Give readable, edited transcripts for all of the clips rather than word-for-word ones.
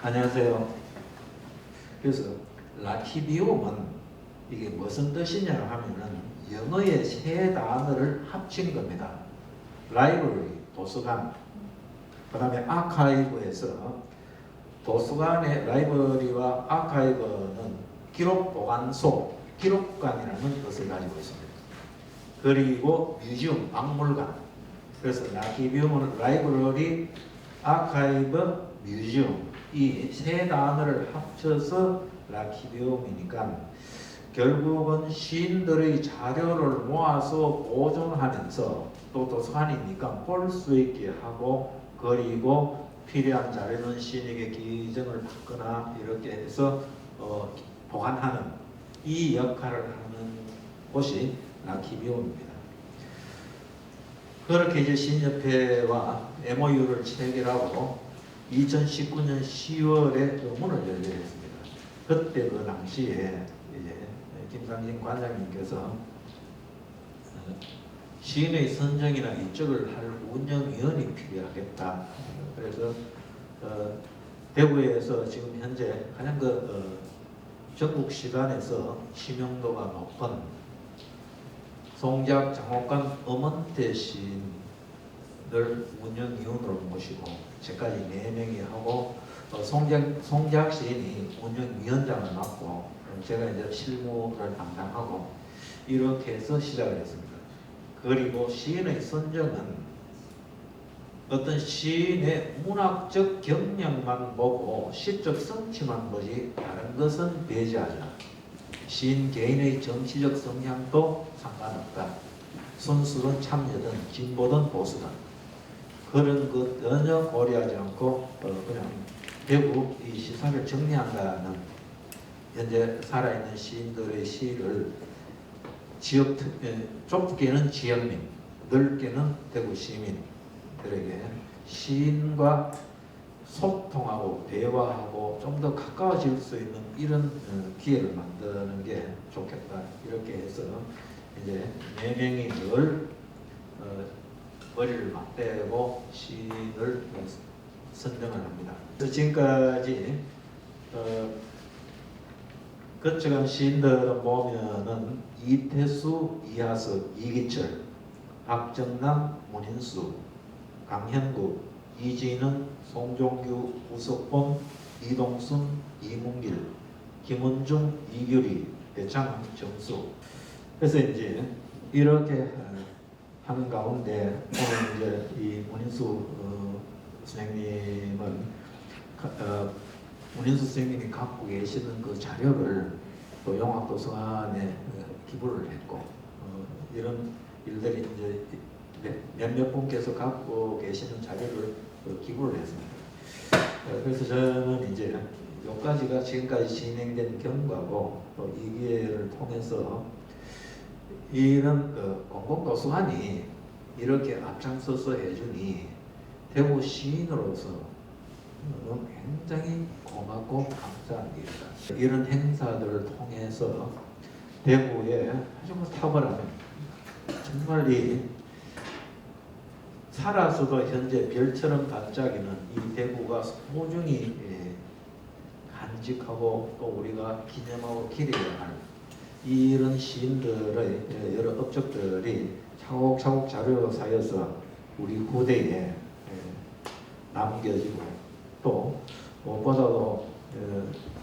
안녕하세요. 그래서 라티비움은 이게 무슨 뜻이냐 하면은 영어의 세 단어를 합친 겁니다. 라이브러리, 도서관, 그 다음에 아카이브에서 도서관의 라이브러리와 아카이브는 기록 보관소, 기록관이라는 뜻을 가지고 있습니다. 그리고 뮤지엄, 박물관. 그래서 라티비움은 라이브러리, 아카이브, 뮤지엄 이 세 단어를 합쳐서 라티비움이니까 결국은 시인들의 자료를 모아서 보존하면서 또 도서관이니까 볼 수 있게 하고, 그리고 필요한 자료는 시인에게 기증을 받거나 이렇게 해서 보관하는 이 역할을 하는 곳이 라티비움입니다. 그렇게 이제 시인협회와 MOU를 체결하고 2019년 10월에 문을 열게 했습니다. 그때 그 당시에 이제 김상진 관장님께서 시인의 선정이나 이쪽을 할 운영위원이 필요하겠다. 그래서 대구에서 지금 현재 가장 전국 시간에서知名도가 높은 송작 장옥관 엄원태 시인을 운영위원으로 모시고 저까지 4명이 하고 송작 시인이 운영위원장을 맡고 제가 이제 실무를 담당하고 이렇게 해서 시작을 했습니다. 그리고 시인의 선정은 어떤 시인의 문학적 경력만 보고 시적 성취만 보지 다른 것은 배제하자. 시인 개인의 정치적 성향도 상관없다. 순수든 참여든 진보든 보수든 그런 것 전혀 고려하지 않고 그냥 대구 이 시사를 정리한다는 현재 살아있는 시인들의 시를 지역 좁게는 지역민, 넓게는 대구 시민들에게 시인과 소통하고 대화하고 좀 더 가까워질 수 있는 이런 기회를 만드는 게 좋겠다. 이렇게 해서 이제 4명이 늘 머리를 맞대고 시인을 선정을 합니다. 그래서 지금까지 거쳐간 시인들을 보면은 이태수, 이하석, 이기철, 박정남, 문인수, 강현구, 이진은, 송종규, 우석봉, 이동순, 이문길, 김원중, 이규리, 배창, 정수. 그래서 이제 이렇게 하는 가운데 오늘 이제 이 문인수 선생님은 문인수 선생님이 갖고 계시는 그 자료를 또 용학도서관에 기부를 했고 이런 일들이 이제 몇몇 분께서 갖고 계시는 자료를 기부를 했습니다. 그래서 저는 이제 여기까지가 지금까지 진행된 경과고 또 이 기회를 통해서 이런 공공도서관이 이렇게 앞장서서 해주니 대구 시인으로서 굉장히 고맙고 감사한 일이다. 이런 행사들을 통해서 대구에 아주 탁월한 정말 이 살아서도 현재 별처럼 반짝이는 이 대구가 소중히 간직하고 또 우리가 기념하고 기려야 할 이런 시인들의 여러 업적들이 차곡차곡 자료로 쌓여서 우리 후대에 남겨지고 또 무엇보다도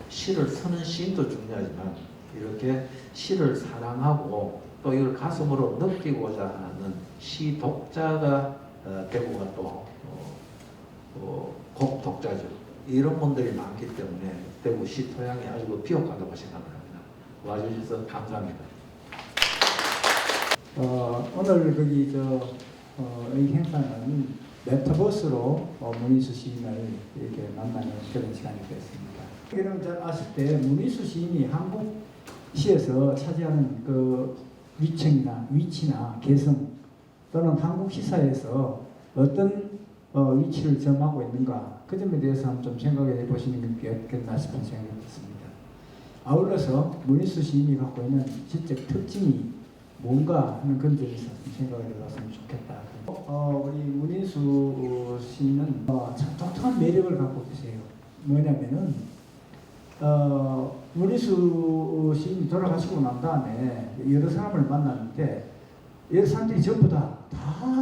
시를 쓰는 시인도 중요하지만 이렇게 시를 사랑하고 또 이걸 가슴으로 느끼고자 하는 시 독자가 대구가 또 곡독자죠. 이런 분들이 많기 때문에 대구 시 토양이 아주 비옥하다고 생각을 합니다. 와주셔서 감사합니다. 오늘 거기 이 행사는 메타버스로 문인수 시인을 이렇게 만나는 그런 시간이 되었습니다. 여러분 잘 아실 때 문인수 시인이 한국 시에서 차지하는 그 위치나 개성 또는 한국 시사에서 어떤 위치를 점하고 있는가 그 점에 대해서 한번 좀 생각해 보시는 게 어떻겠나 싶은 생각이 듭니다. 아울러서 문인수 시인이 갖고 있는 지적 특징이 뭔가 하는 그런 점에서 생각을 해봤으면 좋겠다. 우리 문인수 씨는 참 독특한 매력을 갖고 계세요. 뭐냐면은 문희수 시인이 돌아가시고 난 다음에 여러 사람을 만났는데 여러 사람들이 전부 다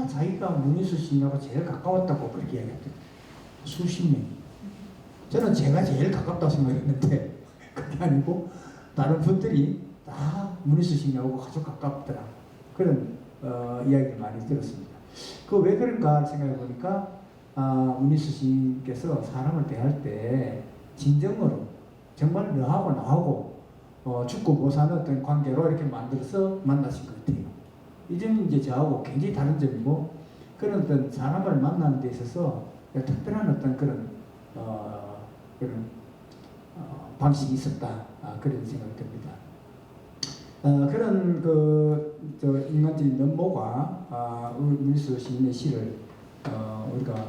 자기가 문희수 시인하고 제일 가까웠다고 그렇게 이야기했대요. 수십 명. 저는 제가 제일 가깝다고 생각했는데 그게 아니고 다른 분들이 다 문희수 시인하고 아주 가깝더라. 그런 이야기를 많이 들었습니다. 그 왜 그런가 생각해 보니까 문희수 시인께서 사람을 대할 때 진정으로 정말 너하고 나하고 죽고 못 사는 어떤 관계로 이렇게 만들어서 만나신 것 같아요. 이 점이 이제 저하고 굉장히 다른 점이고 그런 어떤 사람을 만나는 데 있어서 특별한 어떤 그런 방식이 있었다. 그런 생각이 듭니다. 그런 인간적인 면모가 문희수 시인의 시를 우리가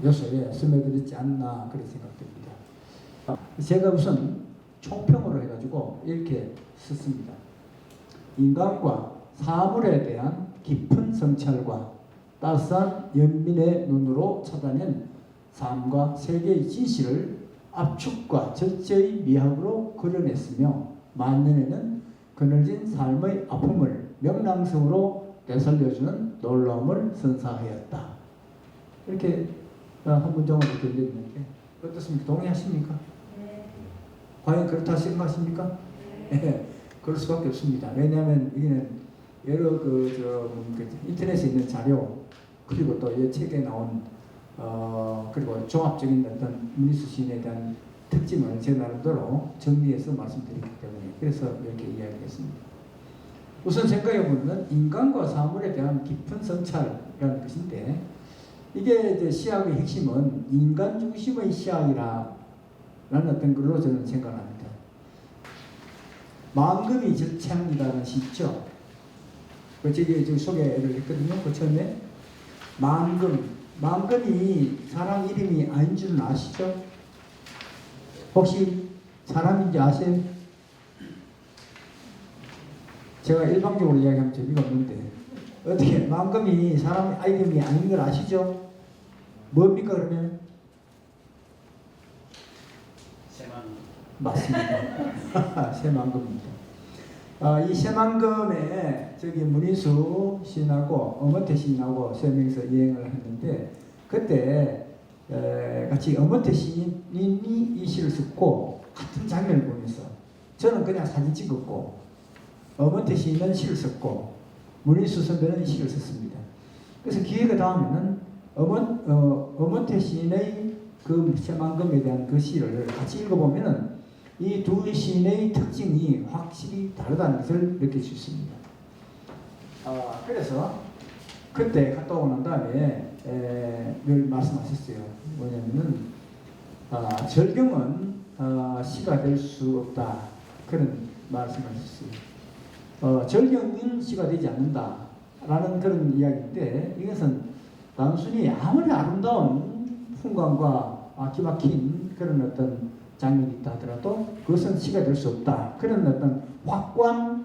요소에 스며들었지 않나 그런 생각됩니다. 제가 우선 총평으로 해가지고 이렇게 썼습니다. 인간과 사물에 대한 깊은 성찰과 따스한 연민의 눈으로 찾아낸 삶과 세계의 진실을 압축과 절제의 미학으로 그려냈으며 만년에는 그늘진 삶의 아픔을 명랑성으로 되살려주는 놀라움을 선사하였다. 이렇게 한 문장으로 들려있는데 어떻습니까? 동의하십니까? 네. 과연 그렇다 생각하십니까? 네. 그럴 수밖에 없습니다. 왜냐하면 이게는 여러 인터넷에 있는 자료 그리고 또 이 책에 나온 그리고 종합적인 어떤 문희수 시인에 대한 특징을 제 나름대로 정리해서 말씀드리기 때문에 그래서 이렇게 이야기했습니다. 우선 생각해보면 인간과 사물에 대한 깊은 성찰이라는 것인데 이게 이제 시학의 핵심은 인간 중심의 시학이라는 어떤 걸로 저는 생각합니다. 만금이 절창이라는 시 있죠. 그 저기 소개를 했거든요. 그 처음에 만금이 사람 이름이 아닌 줄은 아시죠? 혹시 사람인지 아세요? 제가 일방적으로 이야기하면 재미가 없는데 어떻게 만금이 사람 이름이 아닌 걸 아시죠? 뭡니까 그러면? 새만금. 맞습니다. 새만금입니다. 이 새만금에 저기 문희수 시인하고 엄원태 시인하고 세 명이서 여행을 했는데 그때 같이 엄원태 시인이 이 시를 썼고 같은 장면을 보면서 저는 그냥 사진 찍었고 엄원태 시인은 시를 썼고 문희수 선배는 시를 썼습니다. 그래서 기회가 닿으면은 엄원태 시인의 그 새만금에 대한 그 시를 같이 읽어보면은 이 두 시인의 특징이 확실히 다르다는 것을 느낄 수 있습니다. 그래서 그때 갔다 오고 난 다음에 늘 말씀하셨어요. 뭐냐면은 절경은 시가 될 수 없다. 그런 말씀하셨어요. 절경은 시가 되지 않는다라는 그런 이야기인데 이것은 단순히 아무리 아름다운 풍광과 기막힌 그런 어떤 장면이 있다 하더라도 그것은 시가 될 수 없다. 그런 어떤 확고한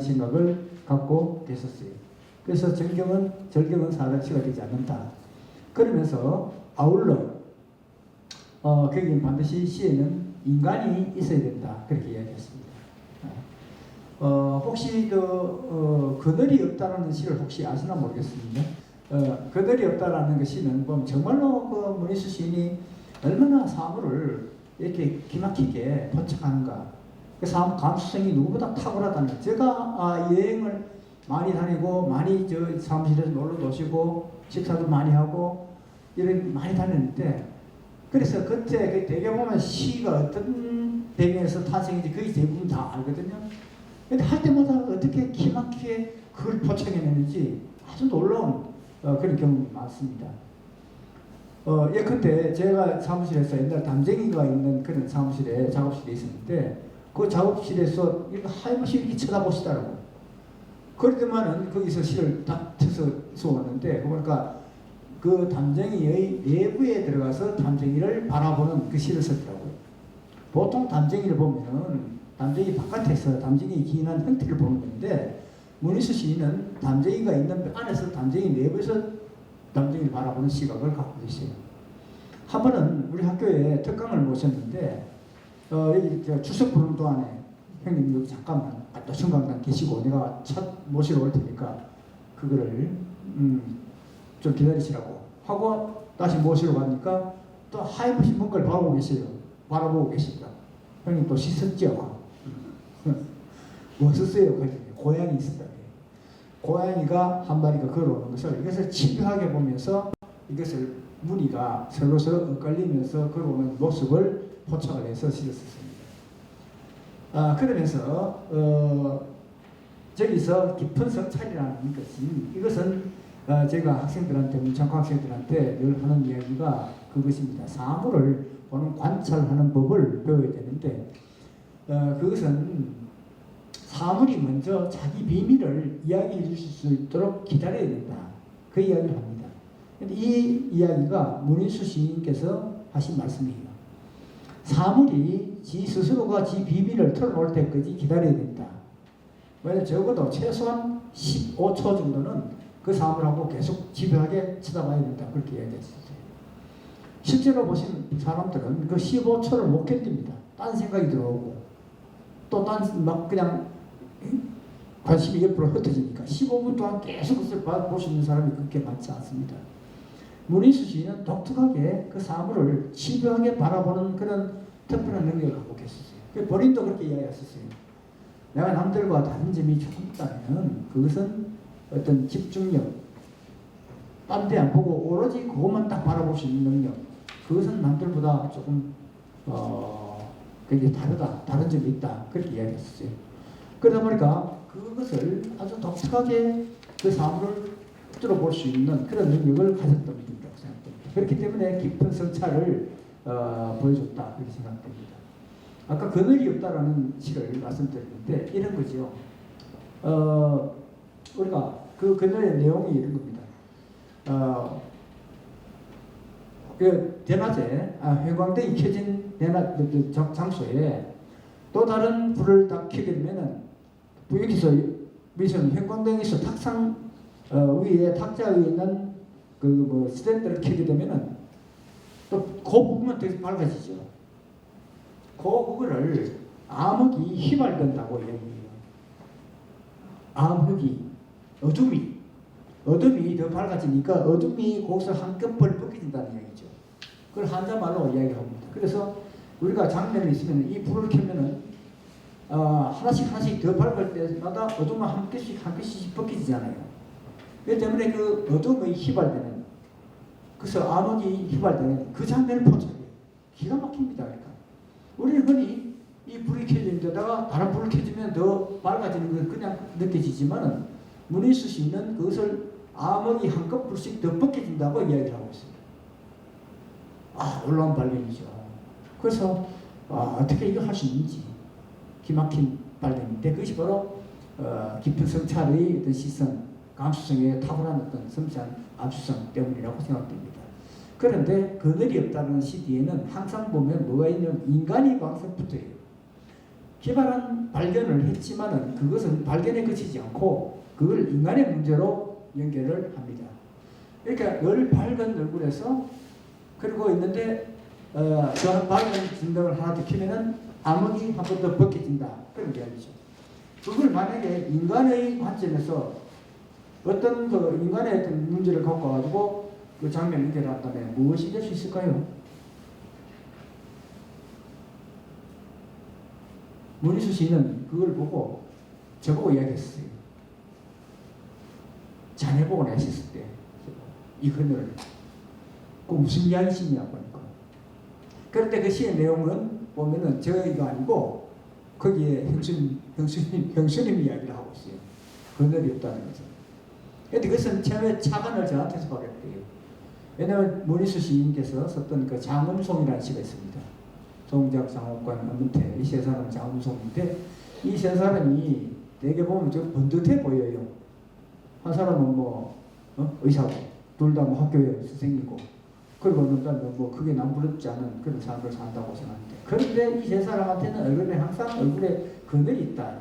생각을 갖고 계셨어요. 그래서 절경은 사람 시가 되지 않는다. 그러면서 아울러 거기는 반드시 시에는 인간이 있어야 된다. 그렇게 이야기했습니다. 혹시 그늘이 없다라는 시를 혹시 아시나 모르겠습니다. 그늘이 없다라는 그 시는 보면 정말로 그 문희수 시인이 얼마나 사물을 이렇게 기막히게 포착하는가. 그 감수성이 누구보다 탁월하다는. 제가 여행을 많이 다니고 많이 저 사무실에서 놀러 오시고 식사도 많이 하고 이런 많이 다녔는데 그래서 그때 대개 보면 시가 어떤 배경에서 탄생인지 거의 대부분 다 알거든요. 근데 할 때마다 어떻게 기막히게 그걸 포착해내는지 아주 놀라운 그런 경험이 많습니다. 그때 제가 사무실에서 옛날 담쟁이가 있는 그런 사무실에 작업실에 있었는데 그 작업실에서 하염없이 이렇게 쳐다보시더라고. 그러더만은 거기서 시를 딱 쳐서 왔는데 그러니까 그 담쟁이의 내부에 들어가서 담쟁이를 바라보는 그 시를 썼더라고요. 보통 담쟁이를 보면은 담쟁이 바깥에서 담쟁이 기인한 형태를 보는 건데 문희수 시인은 담쟁이가 있는 안에서 담쟁이 내부에서 담쟁이를 바라보는 시각을 갖고 계세요. 한 번은 우리 학교에 특강을 모셨는데 여기 출석 부르는 동안에 형님 여기 잠깐만 노천강당 계시고 내가 첫 모시러 올 테니까 그거를 좀 기다리시라고 하고 다시 모시러 가니까 또 하염없이 뭔가를 바라보고 계시더라. 형님 또 씻었죠? 뭐 썼어요? 고양이 있었다. 고양이가 한 마리가 걸어오는 것을 이것을 집요하게 보면서 이것을 무늬가 서로서로 엇갈리면서 걸어오는 모습을 포착을 해서 실었습니다. 그러면서 저기서 깊은 성찰이라는 것이 이것은 제가 학생들한테 문창과 학생들한테 늘 하는 이야기가 그것입니다. 사물을 보는 관찰하는 법을 배워야 되는데 그것은 사물이 먼저 자기 비밀을 이야기해 주실 수 있도록 기다려야 된다. 그 이야기를 합니다. 이 이야기가 문인수 시인께서 하신 말씀이에요. 사물이 지 스스로가 지 비밀을 털어놓을 때까지 기다려야 된다. 왜냐하면 적어도 최소한 15초 정도는 그 사물하고 계속 집요하게 쳐다봐야 된다. 그렇게 이야기했어요. 실제로 보신 사람들은 그 15초를 못 견딥니다. 딴 생각이 들어오고 또 막 그냥 관심이 옆으로 흩어지니까 15분 동안 계속 그것을 볼 수 있는 사람이 그렇게 많지 않습니다. 문인수 시인은 독특하게 그 사물을 집요하게 바라보는 그런 특별한 능력을 갖고 계셨어요. 본인도 그렇게 이야기했었어요. 내가 남들과 다른 점이 조금 있다면 그것은 어떤 집중력, 딴 데 안 보고 오로지 그것만 딱 바라볼 수 있는 능력, 그것은 남들보다 조금 굉장히 다른 점이 있다. 그렇게 이야기했었어요. 그러다 보니까 그것을 아주 독특하게 그 사물을 들어볼 수 있는 그런 능력을 가졌던 분이라고 생각됩니다. 그렇기 때문에 깊은 성찰을 보여줬다. 이렇게 생각됩니다. 아까 그늘이 없다라는 시를 말씀드렸는데 이런 거죠. 우리가 그 그늘의 내용이 이런 겁니다. 그 대낮에 회광등이 켜진 대낮 장소에 또 다른 불을 딱 켜게 되면은 여기서 회광등에서 탁상 위에 탁자 위에 있는 그 뭐 스탠드를 켜게 되면은 또 그 부분만 되게 밝아지죠. 그거를 암흑이 휘발된다고 얘기해요. 암흑이 어둠이 더 밝아지니까 어둠이 거기서 한꺼번에 벗겨진다는 얘기죠. 그걸 한자말로 이야기합니다. 그래서 우리가 장면이 있으면 이 불을 켜면은 하나씩 더 밝을 때마다 어둠은 한 개씩 벗겨지잖아요. 그렇기 때문에 그 어둠의 휘발되는, 그래서 암흑이 휘발되는 그 장면을 포착해요. 기가 막힙니다. 그러니까 우리는 흔히 이 불이 켜진 데다가 다른 불을 켜주면 더 밝아지는 건 그냥 느껴지지만은 문인수 시인은 그것을 암흑이 한꺼풀씩 더 벗겨진다고 이야기를 하고 있습니다. 놀라운 발견이죠. 그래서 어떻게 이걸 할 수 있는지 기막힌 발견인데 그것이 바로 깊은 성찰의 어떤 시선, 감수성에 탁월한 어떤 섬세한 암수성 때문이라고 생각됩니다. 그런데 그늘이 없다는 시 뒤에는 항상 보면 뭐가 있냐면 인간이 항상 붙어요. 기발한 발견을 했지만은 그것은 발견에 그치지 않고 그걸 인간의 문제로 연결을 합니다. 그러니까 늘 밝은 얼굴에서 그러고 있는데 저 밝은 진동을 하나 더 키면은 암흑이 한 번 더 벗겨진다. 그런 이야기죠. 그걸 만약에 인간의 관점에서 어떤 그 인간의 어떤 문제를 갖고 가지고 그 장면을 연결한다면 무엇이 될 수 있을까요? 문인수 시인은 그걸 보고 저보고 이야기했어요. 자네 보고 내가 씻을 때 이 그늘을 그 무슨 이야기시냐고 하니까 그런데 그 시의 내용은 보면은 저희가 아니고 거기에 형수님 이야기를 하고 있어요. 그늘이 없다는 것은. 그런데 그것은 처음에 차관을 저한테서 받았대요. 왜냐하면 문인수 시인께서 썼던 그 장음송이라는 시가 있습니다. 송작, 장옥관, 엄문태 이 세 사람은 장음송인데 이 세 사람이 되게 보면 좀 번듯해 보여요. 한 사람은 의사고 둘 다 학교에 선생이고 그리고 뭐 크게 남부럽지 않은 그런 삶을 산다고 생각하는데 그런데 이 세 사람한테는 얼굴에 그늘이 있다.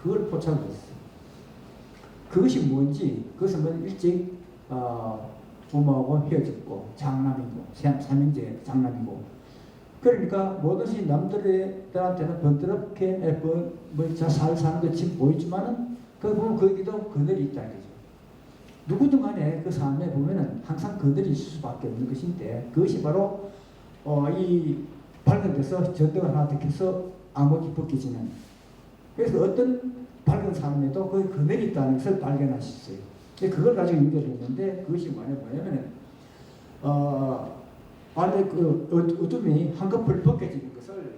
그걸 포착을 했어요. 그것이 뭔지 그것은 일찍 부모하고 헤어졌고 장남이고 삼형제 장남이고 그러니까 뭐든지 남들한테는 번드럽게 잘 사는 것처럼 보이지만은 그 보면 거기도 그늘이 있다는 거죠. 누구든 간에 그 삶에 보면은 항상 그늘이 있을 수밖에 없는 것인데 그것이 바로 이 밝은 데서 전등을 하나 더 켜서 암흑이 벗겨지는 그래서 어떤 밝은 삶에도 그 그늘이 있다는 것을 발견하셨어요. 그걸 가지고 연결했는데 그것이 뭐냐면은 안에 그 어둠이 한꺼풀 벗겨지는 것을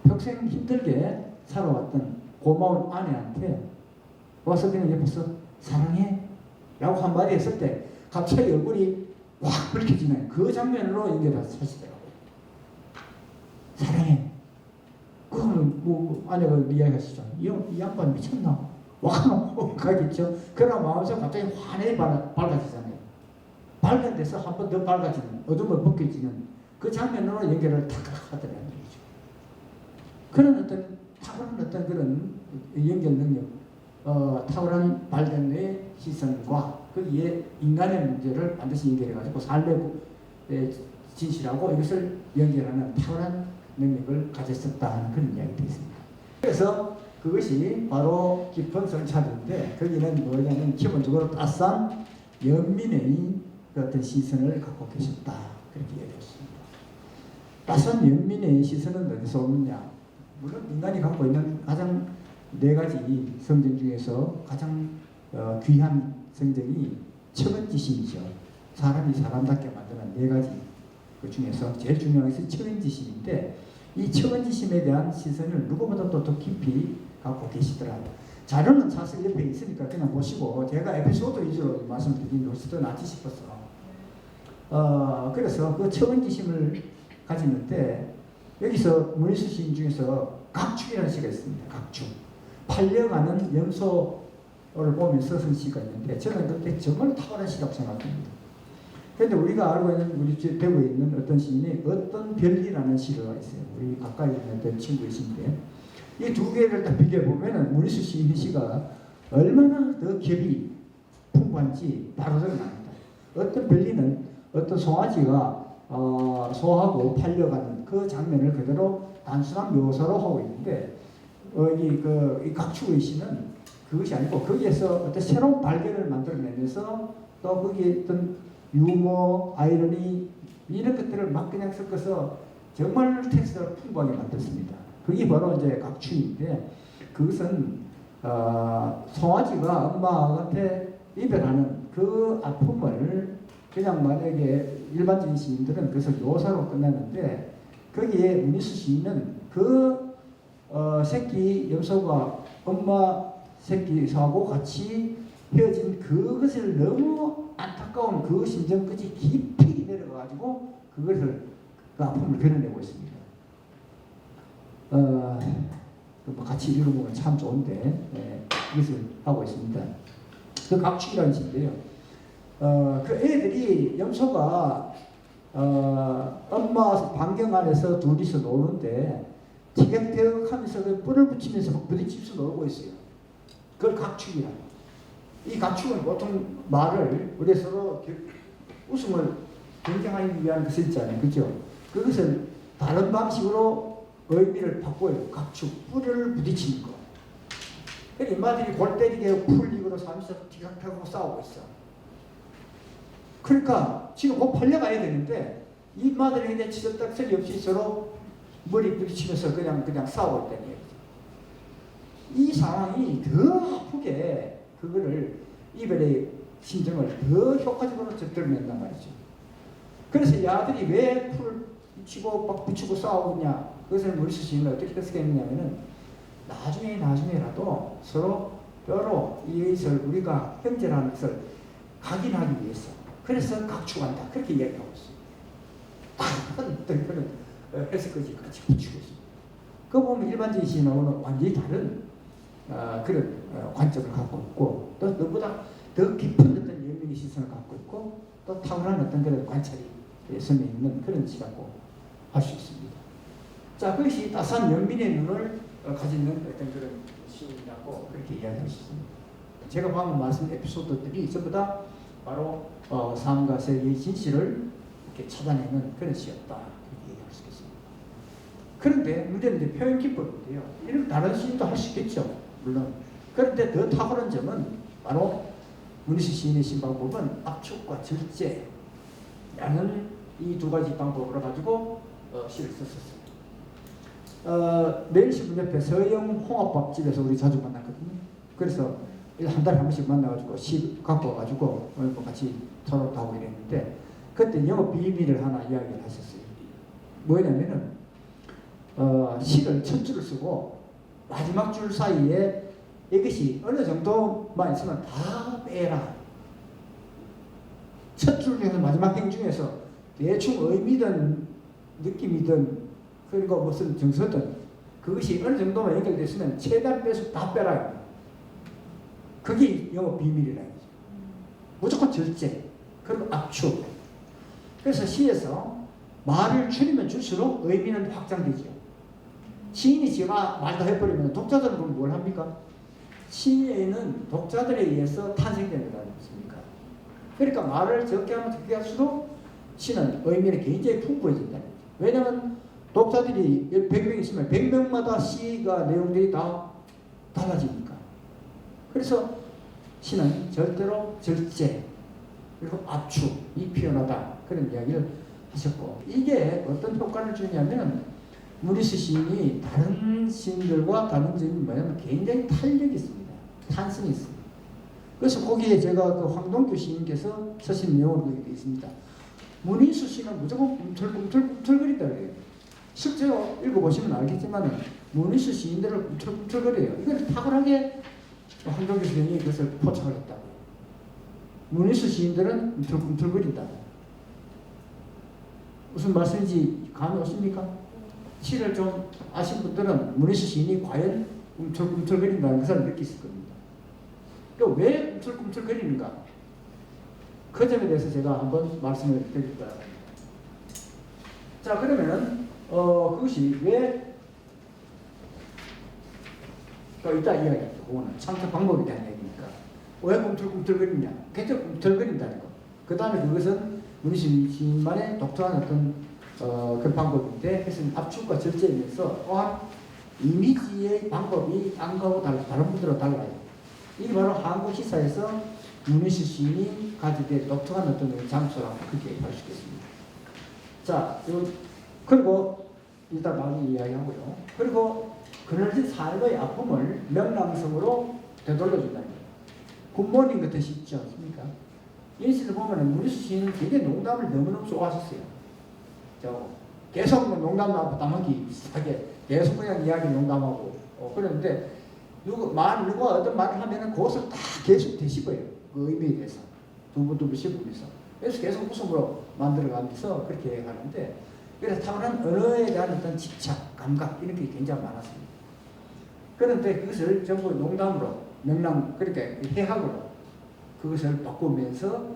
평생 힘들게 살아왔던 고마운 아내한테 와서 그냥 옆에서 사랑해 라고 한마디 했을 때 갑자기 얼굴이 확 붉혀지는 그 장면으로 연결해서 사시더라고요. 사랑해. 그거는 뭐 아내가 이야기하시죠. 이 양반 미쳤나? 와노 가겠죠. 그러나 마음속 갑자기 환하게 밝아지잖아요. 밝은 데서 한 번 더 밝아지는 어둠을 벗겨지는 그 장면으로 연결을 탁 하더라는 얘기죠. 그런 어떤 탁월한 어떤 그런 연결 능력, 탁월한 발견의 시선과 거기에 인간의 문제를 반드시 연결해가지고 삶의 진실하고 이것을 연결하는 탁월한 능력을 가졌었다 하는 그런 이야기가 있습니다. 그래서 그것이 바로 깊은 성찰인데 거기는 뭐냐면 기본적으로 따스한 연민의 그 어떤 시선을 갖고 계셨다 그렇게 얘기했습니다. 따스한 연민의 시선은 어디서 오느냐? 물론 인간이 갖고 있는 가장 4가지 성정 중에서 가장 귀한 성정이 처근지심이죠. 사람이 사람답게 만드는 4가지 그 중에서 제일 중요한 것이 처근지심인데 이 처근지심에 대한 시선을 누구보다도 더 깊이 갖고 계시더라고요. 자료는 사실 옆에 있으니까 그냥 보시고 제가 에피소드 위주로 말씀드리는 것이 더 낫지 싶어서 그래서 그 처근지심을 가지는데 여기서 무리수 시인 중에서 각축이라는 시가 있습니다. 각축. 팔려가는 염소를 보면서 쓴 시가 있는데 저는 그때 정말 탁월한 시라고 생각합니다. 그런데 우리가 알고 있는 우리 대구에 있는 어떤 시인이 어떤 별이라는 시가 있어요. 우리 가까이 있는 어떤 친구의 시인데 이 두 개를 다 비교해 보면은 무리수 시인의 시가 얼마나 더 겹이 풍부한지 바로 드러납니다. 어떤 별리는 어떤 송아지가 소하고 팔려가는 그 장면을 그대로 단순한 묘사로 하고 있는데 이 각축의 시는 그것이 아니고 거기에서 어떤 새로운 발견을 만들어내면서 또 거기에 어떤 유머, 아이러니 이런 것들을 막 그냥 섞어서 정말 텍스트를 풍부하게 만들었습니다. 그게 바로 이제 각축인데 그것은 송아지가 엄마한테 이별하는 그 아픔을 그냥 만약에 일반적인 시인들은 그래서 묘사로 끝나는데 거기에 문희수 시인은 그 새끼 염소가 엄마 새끼하고 같이 헤어진 그것을 너무 안타까운 그 심정까지 깊이 내려가가지고 그것을 그 아픔을 그려내고 있습니다. 같이 읽어보면 참 좋은데 이것을 하고 있습니다. 그 각축이라는 시인데요. 그 애들이 염소가 엄마 반경 안에서 둘이서 노는데 티격태격하면서 그 뿔을 붙이면서 막 부딪히면서 놀고 있어요. 그걸 각축이라. 이 각축은 보통 말을 우리 서로 웃음을 경쟁하기 위한 것이 있잖아요, 그렇죠? 그것을 다른 방식으로 의미를 바꿔요. 각축, 뿔을 부딪히는 거. 그러니까 이마들이 골 때리게 풀리고로 사면서 티격태격하고 싸우고 있어. 그러니까 지금 곧 팔려가야 되는데 이마들이 이제 치석딱설이 없이 서로 머리 부딪히면서 그냥 싸우고 있다는 얘기죠. 이 상황이 더 아프게 그거를 이별의 심정을 더 효과적으로 드러낸단 말이죠. 그래서 이 아들이 왜 풀을 치고 막 붙이고 싸우느냐 그것을 무리수 시인은 어떻게 해석했느냐면은 나중에라도 서로 뼈로 이것을 우리가 형제라는 것을 각인하기 위해서 그래서 각축한다 그렇게 이야기하고 있어요. 어떤 그런 해석까지 같이 붙이고 있습니다. 그 보면 일반적인 시인하고는 완전히 다른 그런 관점을 갖고 있고 또 너보다 더 깊은 어떤 연민의 시선을 갖고 있고 또 탁월한 어떤 그런 관찰이 선에 있는 그런 시라고 할 수 있습니다. 자, 그것이 따스한 연민의 눈을 가지는 어떤 그런 시인이라고 그렇게 이야기할 수 있습니다. 제가 방금 말씀 에피소드들이 전부 다 바로 삶과 세계의 진실을 이렇게 찾아내는 그런 시였다 이렇게 얘기할 수 있겠습니다. 그런데 문제는 이제 표현 기법인데요. 이런 다른 시인도 할 수 있겠죠, 물론. 그런데 더 탁월한 점은 바로 문희수 시인의 시방법은 압축과 절제라는 이 두 가지 방법으로 가지고 시를 썼었어요. 매일신문 옆에 서영 홍합밥집에서 우리 자주 만났거든요. 그래서 한 달에 한 번씩 만나가지고 시 갖고 와가지고 같이 토론도 하고 이랬는데 그때 영업 비밀을 하나 이야기를 하셨어요. 뭐냐면은 시를 첫 줄을 쓰고 마지막 줄 사이에 이것이 어느 정도만 있으면 다 빼라. 첫 줄 중에서 마지막 행 중에서 대충 의미든 느낌이든 그리고 무슨 정서든 그것이 어느 정도만 연결됐으면 최대한 빼서 다 빼라. 그게 영업 비밀이라는 거죠. 무조건 절제, 그리고 압축. 그래서 시에서 말을 줄이면 줄수록 의미는 확장되죠. 시인이 제가 말 다 해버리면 독자들은 그럼 뭘 합니까? 시에는 독자들에 의해서 탄생되는 거 아니겠습니까? 그러니까 말을 적게 하면 적게 할수록 시는 의미는 굉장히 풍부해진다는 거죠. 왜냐하면 독자들이 100명 있으면 100명마다 시가 내용들이 다 달라지니까. 그래서 시는 절대로 절제 그리고 압축이 필요하다 그런 이야기를 하셨고 이게 어떤 효과를 주냐면 문희수 시인이 다른 시인들과 다른 점이 뭐냐면 굉장히 탄력이 있습니다. 탄성이 있습니다. 그래서 거기에 제가 그 황동규 시인께서 쓰신 내용으로 되어 있습니다. 문희수 시는 무조건 꿈틀꿈틀거린다 그래요. 실제로 읽어보시면 알겠지만 문희수 시인들을 꿈틀꿈틀거려요. 이걸 탁월하게 황동규 시인이 그것을 포착을 했다고. 문희수 시인들은 꿈틀꿈틀거린다. 무슨 말씀인지 감이 오십니까? 시를 좀 아신 분들은 문희수 시인이 과연 꿈틀꿈틀거린다는 것을 느끼실 겁니다. 그러니까 왜 꿈틀꿈틀거리는가? 그 점에 대해서 제가 한번 말씀을 드릴까요? 자, 그러면은 그것이 왜 또 이따 이야기합니다. 그거는 창작 방법에 대한 얘기니까. 왜 꿈틀꿈틀거리냐? 굉장히 꿈틀거린다는 거. 그 다음에 그것은 문희수 시인만의 독특한 어떤 그런 방법인데, 그래서 압축과 절제이면서 또한 이미지의 방법이 딴 거하고 다른 분들하고 달라요. 이게 바로 한국 시사에서 문희수 시인이 가지게 독특한 어떤 장소라고 그렇게 할 수 있겠습니다. 자, 그리고 일단 많이 이야기하고요. 그리고 그늘진 삶의 아픔을 명랑성으로 되돌려준다는 거예요. 굿모닝 같은 시 있지 않습니까? 이 시를 보면 문희수 시인은 굉장히 농담을 너무너무 좋아하셨어요. 계속 농담하고 담하기 비슷하게 계속 그냥 이야기 농담하고 그러는데 누가 어떤 말을 하면은 그것을 다 계속 되씹어요. 그 의미에 대해서 두 번 씹으면서 그래서 계속 웃음으로 만들어가면서 그렇게 하는데 그래서 탁월한 언어에 대한 어떤 집착, 감각 이런 게 굉장히 많았습니다. 그런데 그것을 전부 농담으로 명랑 그렇게 해학으로 그것을 바꾸면서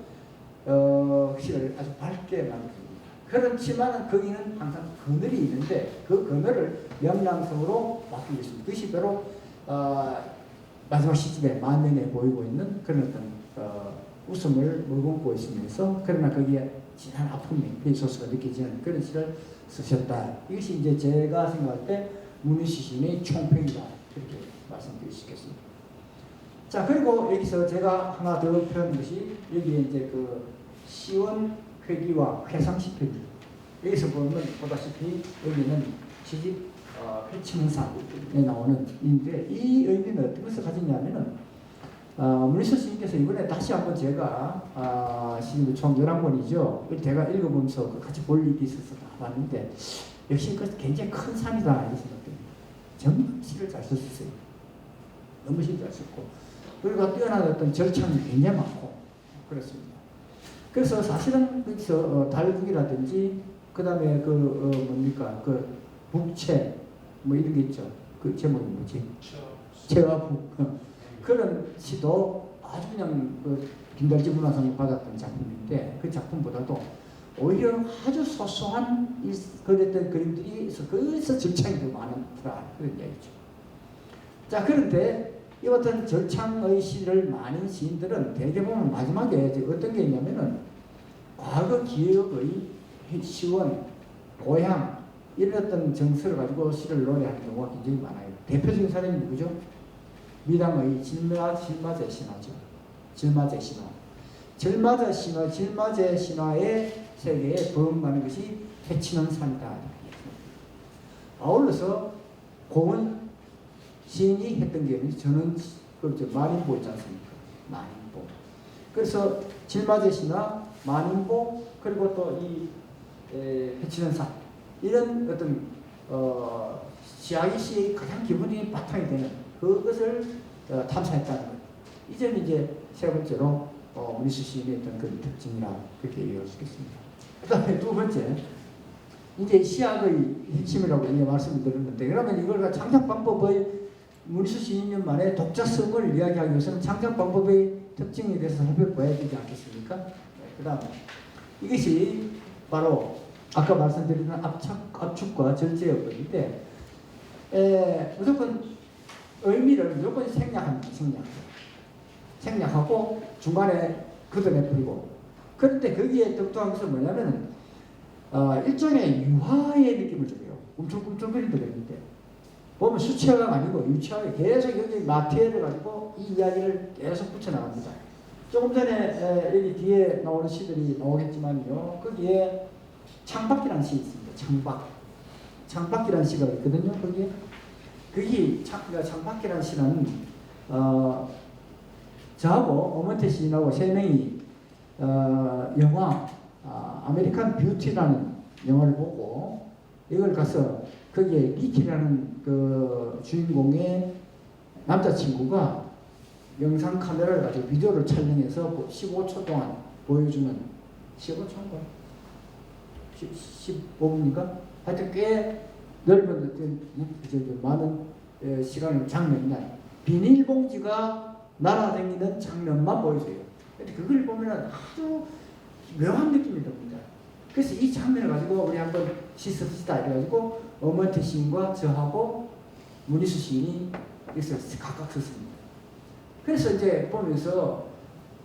시를 아주 밝게 만들었습니다. 그렇지만 거기는 항상 그늘이 있는데 그 그늘을 명랑성으로 바꾸고 있습니다. 그것이 바로 마지막 시집에 만년에 보이고 있는 그런 어떤 웃음을 머금고 있으면서 그러나 거기에 진한 아픔이 페이소스가 느껴지는 그런 시를 쓰셨다. 이것이 이제 제가 생각할 때 문희수 시인의 총평이다 이렇게 말씀드릴 수 있겠습니다. 자, 그리고 여기서 제가 하나 더 표현한 것이 여기에 이제 그 시원 회기와 회상시 회기. 여기서 보면 보다시피 여기는 시집 회침사에 나오는 인데 이 의미는 어떤 것을 가지냐면은 문희수 시인께서 이번에 다시 한번 제가 시집을 총 11권이죠. 제가 읽어보면서 같이 볼 일이 있어서 봤는데 역시 그 굉장히 큰 산이다 이런 생각됩니다. 정말 시를 잘 썼어요. 너무 시를 잘 썼고 그리고 뛰어난 어떤 절창이 굉장히 많고 그렇습니다. 그래서 사실은 거기서 달국이라든지 그 다음에 뭡니까 북채 뭐 이런 게 있죠. 그 제목이 뭐지? 채와 북 그런 시도 아주 그냥 김달지 문화상을 받았던 작품인데 그 작품보다도 오히려 아주 소소한 그랬던 그림들이 있어 거기서 절창이 더 많더라 그런 얘기죠. 자, 그런데 이 어떤 절창의 시를 많은 시인들은 대개 보면 마지막에 이제 어떤 게 있냐면은 과거 기억의 시원, 고향 이런 어떤 정서를 가지고 시를 노래하는 경우가 굉장히 많아요. 대표적인 사람이 누구죠? 미당의 질마제 신화죠. 질마제 신화. 질마제 신화의 세계에 부응하는 것이 해치는 산이다. 아울러서 고은 시인이 했던 게 저는 만인보 있지 않습니까? 만인보. 그래서 질마제 신화, 만인보 그리고 또 이 해치는 산 이런 어떤 시아이 시의 가장 기본적인 바탕이 되는 그것을 탐사했다는 것. 이 점이 이제 세 번째로 문희수 시인의 어떤 그 특징이라 그렇게 이해할 수 있겠습니다. 그 다음에 두 번째, 이제 시학의 핵심이라고 이제 말씀을 드렸는데, 그러면 이걸 창작 방법의 문희수 시인만의 독자성을 이야기하기 위해서는 창작 방법의 특징에 대해서 살펴봐야 되지 않겠습니까? 그 다음에 이것이 바로 아까 말씀드린 압축과 절제의 법인데, 무조건 의미를 무조건 생략하고 중간에 걷어내버리고, 그런데 거기에 독특한 것은 뭐냐면 일종의 유화의 느낌을 줘요. 꿈틀꿈틀거리는 그랬는데 보면 수채화가 아니고 유채화에 계속 여기 마티에를 가지고 이 이야기를 계속 붙여나갑니다. 조금 전에 여기 뒤에 나오는 시들이 나오겠지만요, 거기에 창밖이라는 시 있습니다. 창밖이라는 시가 있거든요. 거기에 창밖이라는 시는 저하고 어먼테 시인하고 세 명이 영화 아메리칸 뷰티라는 영화를 보고 이걸 가서 거기에 리키라는 그 주인공의 남자친구가 영상 카메라를 가지고 비디오를 촬영해서 15초 동안 보여주는 15초인가? 15분인가? 하여튼 꽤 넓은 많은 시간을 장면이나 비닐봉지가 날아다니는 장면만 보여줘요. 근데 그걸 보면 아주 묘한 느낌이 듭니다. 그래서 이 장면을 가지고 우리 한번 시습시다 해가지고 어먼테 시인과 저하고 문희수 시인이 여기서 각각 썼습니다. 그래서 이제 보면서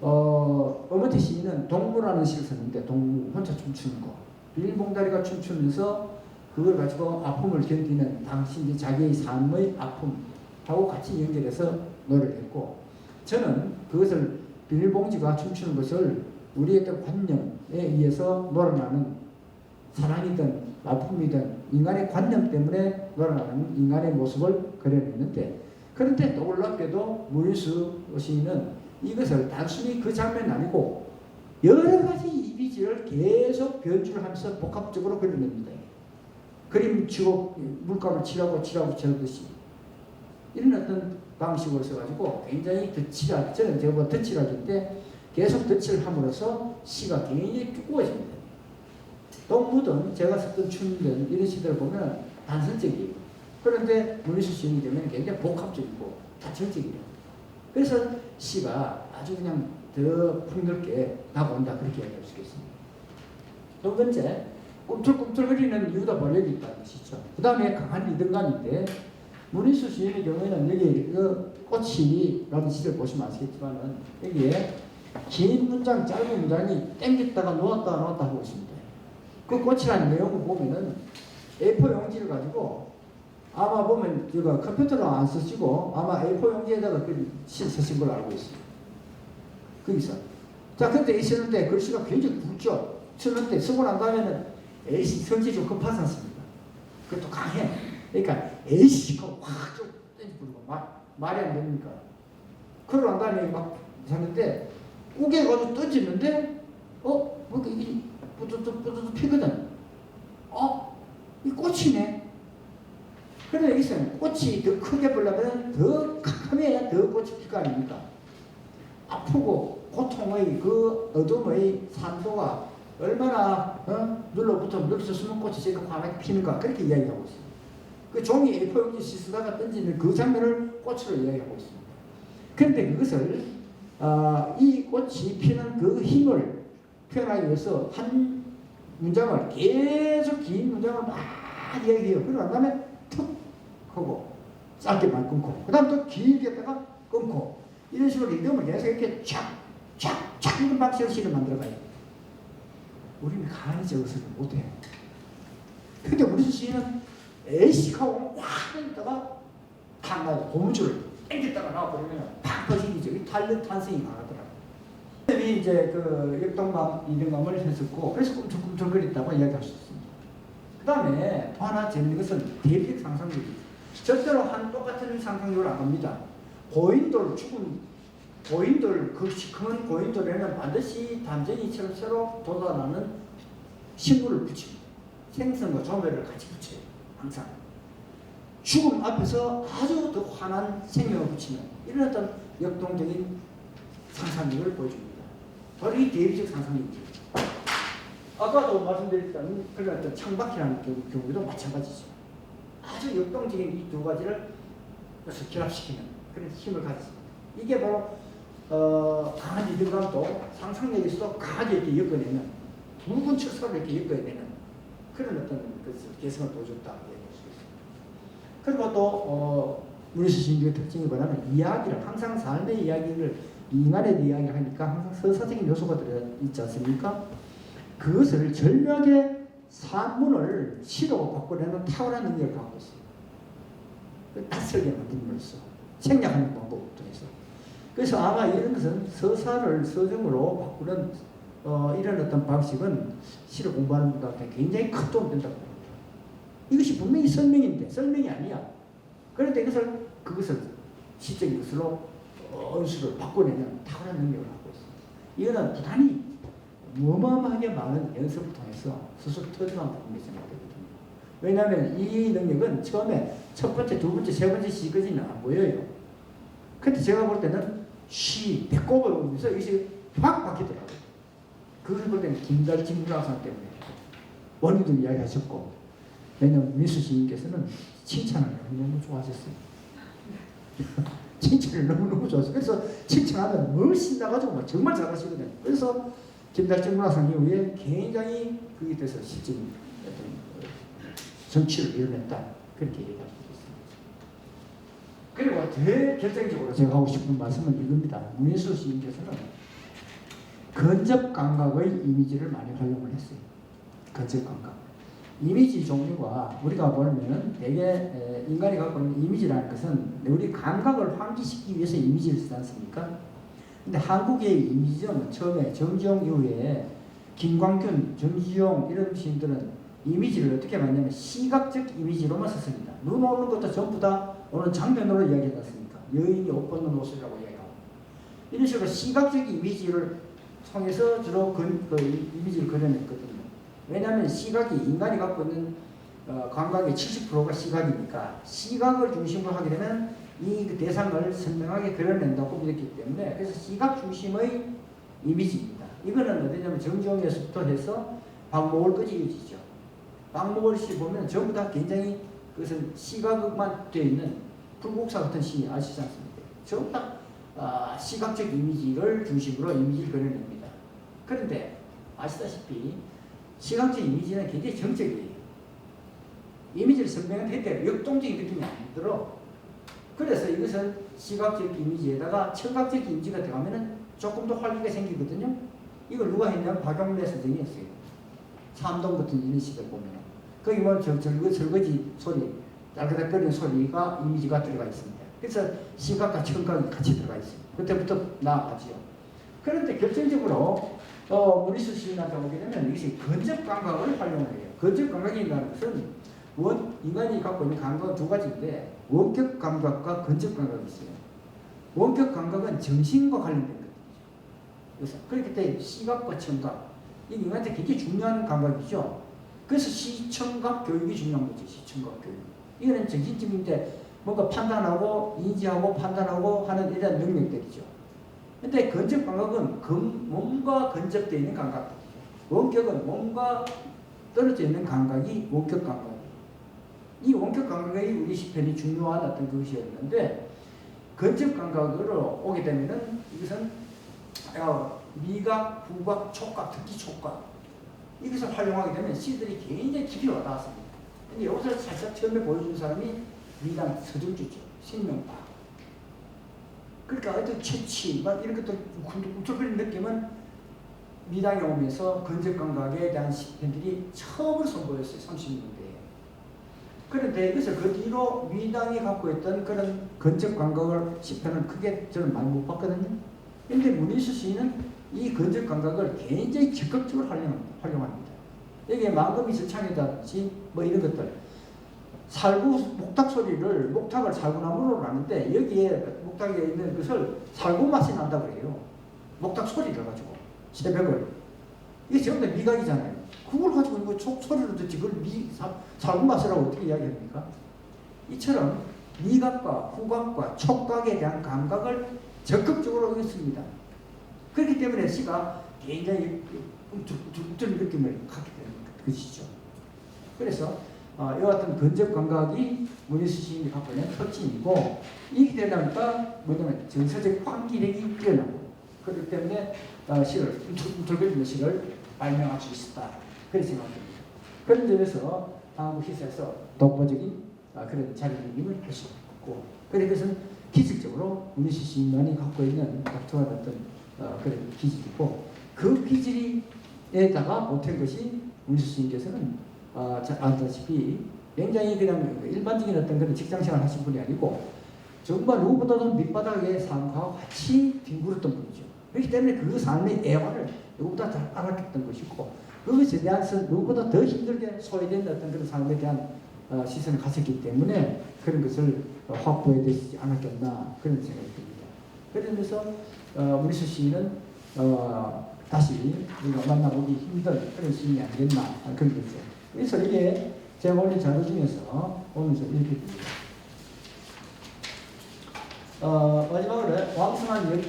어먼테 시인은 동무라는 시를 썼는데, 동무 혼자 춤추는 거, 비닐봉다리가 춤추면서 그걸 가지고 아픔을 견디는 당시 자기의 삶의 아픔하고 같이 연결해서 노래를 했고, 저는 그것을 비닐봉지가 춤추는 것을 우리의 어떤 관념에 의해서 놀아나는 사랑이든 아픔이든 인간의 관념 때문에 놀아나는 인간의 모습을 그려냈는데, 그런데 놀랍게도 문희수 시인은 이것을 단순히 그 장면이 아니고 여러 가지 이미지를 계속 변주를 하면서 복합적으로 그려냅니다. 그림 치고 물감을 칠하듯이 이런 어떤 방식으로 써가지고 굉장히 저는 제가 덧칠하기인데 계속 덧칠을 함으로써 시가 굉장히 두꺼워집니다. 동무든 제가 썼던 춤이든 이런 시들을 보면 단선적이에요. 그런데 문희수 시인이 되면 굉장히 복합적이고 다층적이에요. 그래서 시가 아주 그냥 더 풍요롭게 다가온다, 그렇게 이야기할 수 있겠습니다. 두 번째, 꿈틀꿈틀거리는 이유도 원력이 있다는 것이죠. 그 다음에 강한 리듬감인데, 문희수 시인의 경우에는 여기 꽃이라는 시를 보시면 아시겠지만은 여기에 긴 문장, 짧은 문장이 땡겼다가 놓았다 하고 있습니다. 그 꽃이라는 내용을 보면은 A4 용지를 가지고 아마 보면 제가 컴퓨터로 안 쓰시고 아마 A4 용지에다가 시 쓰신 걸로 알고 있어요. 거기서. 자, 근데 이 쓰는데 글씨가 굉장히 굵죠. 쓰는데 쓰고 난 다음에는 A씨 성질이 좀 급하지 않습니까? 그것도 강해. 그러니까 A씨가 확 땡기고 말이 안 됩니까? 그러고 난 다음에 막 하는데 우겨가지고 던지는데 뭐 이게 뿌듯 피거든. 이 꽃이네. 그런데 여기서는 꽃이 더 크게 보려면 더 캄캄해야 더 꽃이 필 거 아닙니까? 아프고 고통의 그 어둠의 산도가 얼마나 눌러붙었으면 꽃이 지금 환하게 피는가, 그렇게 이야기하고 있습니다. 그 종이 A4 용지 쓰다가 던지는 그 장면을 꽃으로 이야기하고 있습니다. 그런데 그것을 이 꽃이 피는 그 힘을 표현하기 위해서 한 문장을 계속 긴 문장을 막 이야기해요. 그러고 난 다음에 툭 하고 짧게만 끊고 그 다음 또 길게 했다가 끊고 이런 식으로 리듬을 계속 이렇게 촥촥촥 이런 방식으로 시를 만들어가요. 우리는 가만히 저것을 못해요. 근데 우리 시인은 에이식하고 확 있다가 탁 나요. 고무줄을 땡겼다가 나와버리면 팍 터지죠. 이 탄력 탄성이 강하더라고요. 이제 그 역동감, 이등감을 했었고 그래서 꿈틀꿈틀거렸다고 이야기할 수 있습니다. 그 다음에 또 하나 재밌는 것은 대립 상상력이죠. 절대로 한 똑같은 상상력을 안 합니다. 고인돌, 죽은 고인돌, 그 시커먼 고인돌에는 반드시 담쟁이처럼 새로 돋아나는 신부를 붙입니다. 생선과 조매를 같이 붙여요. 항상. 죽음 앞에서 아주 더 환한 생명을 붙이는 이런 어떤 역동적인 상상력을 보여줍니다. 바로 이 대리적 상상력이죠. 아까도 말씀드렸던 그런 어떤 창밖이라는 경우도 마찬가지죠. 아주 역동적인 이 두 가지를 결합시키는 그런 힘을 가졌습니다. 이게 바로 강한 리듬감도 상상력에서도 강하게 이렇게 엮어내는 붉은 척사로 이렇게 엮어내는 그런 어떤 개성을 보여줬다 얘기할 수 있습니다. 그리고 또 문희수 시인의 특징이 뭐냐면 이야기를 항상 삶의 이야기를 인간에 대한 이야기를 하니까 항상 서사적인 요소가 들어있지 않습니까? 그것을 절묘하게 산문을 시로 바꿔내는 탁월한 능력을 갖고 있어요. 낯설게 만듦으로써 생략하는 방법을 통해서. 그래서 아마 이런 것은 서사를 서정으로 바꾸는 이런 어떤 방식은 시를 공부하는 분들한테 굉장히 큰 도움이 된다고 봅니다. 이것이 분명히 설명인데 설명이 아니야. 그런데 그것을 시적인 것으로 언수를 바꿔내는 탁월한 능력을 갖고 있습니다. 이거는 부단히 어마어마하게 많은 연습을 통해서 스스로 터득한 부분이 생각되거든요. 왜냐하면 이 능력은 처음에 첫 번째, 두 번째, 세 번째 시까지는 안 보여요. 근데 제가 볼 때는 시, 배꼽을 보면서 이것이 확 바뀌더라고요. 그걸 볼 때는 김달진 문학상 때문에 원희도 이야기하셨고, 왜냐하면 미수 시인께서는 칭찬을 너무너무 좋아하셨어요. 칭찬을 너무너무 좋아했어요. 그래서 칭찬하면 훨씬 나가지고 정말 잘하시거든요. 그래서 김달진 문학상 이후에 굉장히 그에 대해서 실질적인 어떤 정치를 이뤄냈다. 그렇게 얘기할 수 있습니다. 그리고 제일 결정적으로 제가 하고 싶은 말씀은 이겁니다. 문희수 시인께서는 근접 감각의 이미지를 많이 활용을 했어요. 근접 감각. 이미지 종류가 우리가 보면 대개 인간이 갖고 있는 이미지라는 것은 우리 감각을 환기시키기 위해서 이미지를 쓰지 않습니까? 근데 한국의 이미지는 처음에 정지용 이후에 김광균, 정지용 이런 시인들은 이미지를 어떻게 만드냐면 시각적 이미지로만 썼습니다. 눈 오는 것도 전부 다 오는 장면으로 이야기하지 않습니까? 여인이 옷 벗는 옷이라고 이야기하고 이런 식으로 시각적 이미지를 통해서 주로 그 이미지를 그려냈거든요. 왜냐하면 시각이 인간이 갖고 있는 감각의 70%가 시각이니까 시각을 중심으로 하게 되면 이 대상을 선명하게 그려낸다고 믿었기 때문에 그래서 시각 중심의 이미지입니다. 이거는 어디냐면 정지용에서부터 해서 박목월까지 이어지죠. 박목월 씨 보면 전부 다 굉장히 그것은 시각만 되어 있는 불국사 같은 시 아시지 않습니까? 전부 다 시각적 이미지를 중심으로 이미지를 그려냅니다. 그런데 아시다시피 시각적 이미지는 굉장히 정적이에요. 이미지를 설명할 때 역동적인 느낌이 안 들어. 그래서 이것은 시각적 이미지에다가 청각적 이미지가 들어가면 조금 더 활기가 생기거든요. 이걸 누가 했냐면 박용래 선생님이 했어요. 삼동 같은 이런 시들 보면 거기 보면 설거지 소리, 딸그닥거리는 소리가 이미지가 들어가 있습니다. 그래서 시각과 청각이 같이 들어가 있어요. 그때부터 나아가죠. 그런데 결정적으로 문희수 시인한테 오게 되면 이것이 근접 감각을 활용을 해요. 근접 감각이라는 것은 인간이 갖고 있는 감각은 두 가지인데 원격 감각과 근접 감각이 있어요. 원격 감각은 정신과 관련된 거죠. 그래서 그렇기 때문에 시각과 청각 이 인간한테 굉장히 중요한 감각이죠. 그래서 시청각 교육이 중요한 거죠. 시청각 교육. 이거는 정신적인데 뭔가 판단하고 인지하고 판단하고 하는 이런 능력들이죠. 근데 근접 감각은 몸과 근접되어 있는 감각. 원격은 몸과 떨어져 있는 감각이 원격 감각. 이 원격 감각이 우리 시편이 중요한 어떤 것이었는데 근접 감각으로 오게 되면은 이것은 미각, 후각, 촉각, 특히 촉각 이것을 활용하게 되면 시들이 굉장히 깊이 와닿았습니다. 근데 여기서 살짝 처음에 보여준 사람이 미당 서정주죠. 신명파. 그러니까 어떤 채취 막 이런 것들 꿈틀거리는 느낌은 미당에 오면서 건적 감각에 대한 시편들이 처음으로 선보였어요. 30년대에. 그런데 이것을 그 뒤로 미당이 갖고 있던 그런 건적 감각을 시편은 크게 저는 많이 못 봤거든요. 그런데 문인수 시인은 이 건적 감각을 굉장히 적극적으로 활용합니다. 여기에 망금이 저창이라든지 뭐 이런 것들 살구 목탁 소리를 목탁을 살구나무로 나는데 여기에 목탁에 있는 것을 살구 맛이 난다 그래요. 목탁 소리를 가지고 새벽을 이게 전부 다 미각이잖아요. 그걸 가지고 이거 소리로 듣지 그걸 살구 맛이라고 어떻게 이야기합니까? 이처럼 미각과 후각과 촉각에 대한 감각을 적극적으로 했습니다. 그렇기 때문에 시가 굉장히 둥둥 느낌을 갖게 되는 것이죠. 그래서 이와 같은 건적 감각이 문인수 시인이 갖고 있는 특징이고 이렇게 되다 보니까 뭐냐면 정서적 환기력이 뛰어나고 그렇기 때문에 시를 움틀거리는 시를 발명할 수 있었다. 그렇게 생각합니다. 그런 점에서 한국 시사에서 독보적인 그런 자리님을 할 수 있고 그래 그것은 기질적으로 문인수 시인만이 갖고 있는 독특한 어떤 그런 기질이고 그 기질에다가 못한 것이 문인수 시인께서는 아시다시피 굉장히 그냥 일반적인 어떤 그런 직장생활 하신 분이 아니고 정말 누구보다도 밑바닥의 삶과 같이 뒹굴었던 분이죠. 그렇기 때문에 그 삶의 애환을 누구보다 잘 알았던 것이고 그것에 대해서 누구보다 더 힘들게 소외된 어떤 그런 삶에 대한 시선을 가졌기 때문에 그런 것을 확보해야 되지 않았겠나 그런 생각이 듭니다. 그러면서 문인수 시인은 다시 우리가 만나보기 힘든 그런 시인이 아니겠나 그런 거죠. 그래서 이게 제가 올린 자료 중에서 오면서 이렇게 됩니다. 마지막으로 왕성한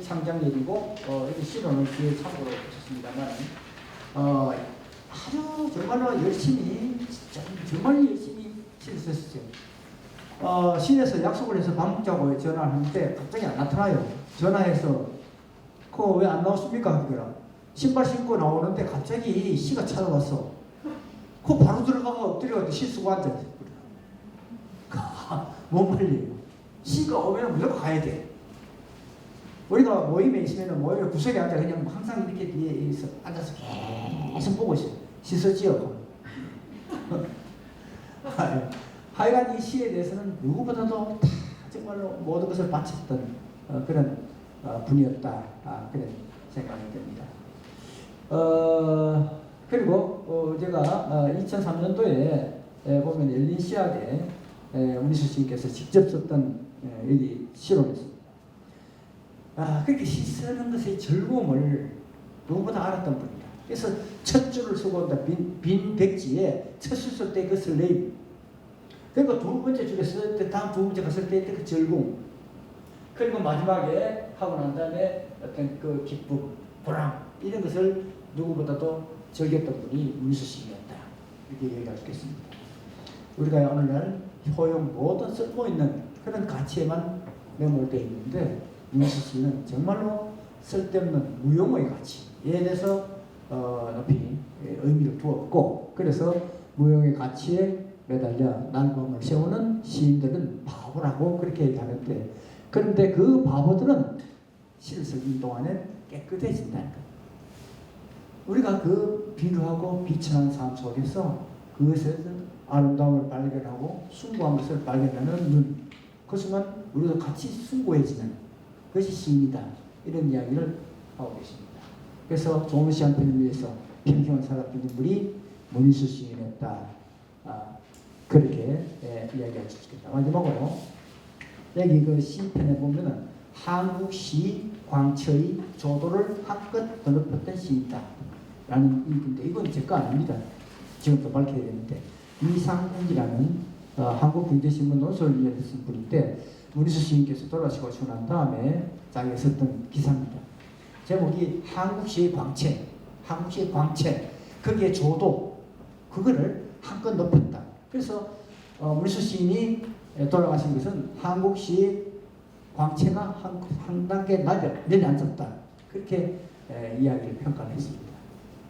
창작력이고 이렇게 시로는 뒤에 참고로 붙였습니다만 아주 정말로 열심히 정말 열심히 시를 썼어요. 시내에서 약속을 해서 밥 먹자고 전화를 하는데 갑자기 안 나타나요. 전화해서 그거 왜 안 나왔습니까? 그거라. 신발 신고 나오는데 갑자기 시가 찾아왔어. 그 바로 들어가가 엎드려가지고 시 쓰고 앉아있어. 못 말려요. 시가 오면 무조건 가야 돼. 우리가 모임에 있으면 모임에 구석에 앉아 그냥 항상 이렇게 뒤에 있어 앉아서 계속 보고 있어요. 시 쓰지요. 하여간 이 시에 대해서는 누구보다도 다 정말로 모든 것을 바쳤던 그런 분이었다. 그런 생각이 듭니다. 그리고 제가 2003년도에 보면 열린 시학에 문인수 시인께서 직접 썼던 여기 시론이었습니다. 그렇게 시 쓰는 것의 즐거움을 누구보다 알았던 분이다. 그래서 첫 줄을 쓰고 온다. 빈 백지에 첫 줄 쓸 때 그 설레임. 그리고 두 번째 줄에 쓸 때 다음 두 번째 갔을 때 그 즐거움. 그리고 마지막에 하고 난 다음에 어떤 그 기쁨, 보람 이런 것을 누구보다도 즐겼던 분이 문인수 시인이었다. 이렇게 얘기할 수 있겠습니다. 우리가 오늘날 효용 모든 쓸모있는 그런 가치에만 매몰되어 있는데 문인수 시인은 정말로 쓸데없는 무용의 가치에 대해서 높이 의미를 두었고 그래서 무용의 가치에 매달려 난공을 세우는 시인들은 바보라고 그렇게 얘기하는데 그런데 그 바보들은 시를 쓰는 동안에 깨끗해진다는 것. 우리가 그 비루하고 비천한 삶 속에서 그것에서 아름다움을 발견하고 숭고한 것을 발견하는 눈. 그 순간 우리도 같이 숭고해지는 그것이 시인이다. 이런 이야기를 하고 계십니다. 그래서 좋은 시 한 편을 위해서 평생을 살았던 인물이 문인수 시인이었다. 그렇게 이야기할 수 있겠다. 마지막으로 여기 그 시편에 보면은 한국 시 광처의 조도를 한껏 더 높였던 시인이다. 라는 얘기인데 이건 제 거 아닙니다. 지금도 밝혀야 되는데 이상훈이라는 한국경제신문 논설을 했던 분인데 문인수 시인께서 돌아가시고 난 다음에 자기가 썼던 기사입니다. 제목이 한국시의 광채, 한국시의 광채, 거기에 조도, 그거를 한껏 높였다. 그래서 문인수 시인이 돌아가신 것은 한국시의 광채가 한 단계 내려앉았다. 그렇게 이야기를 평가를 했습니다.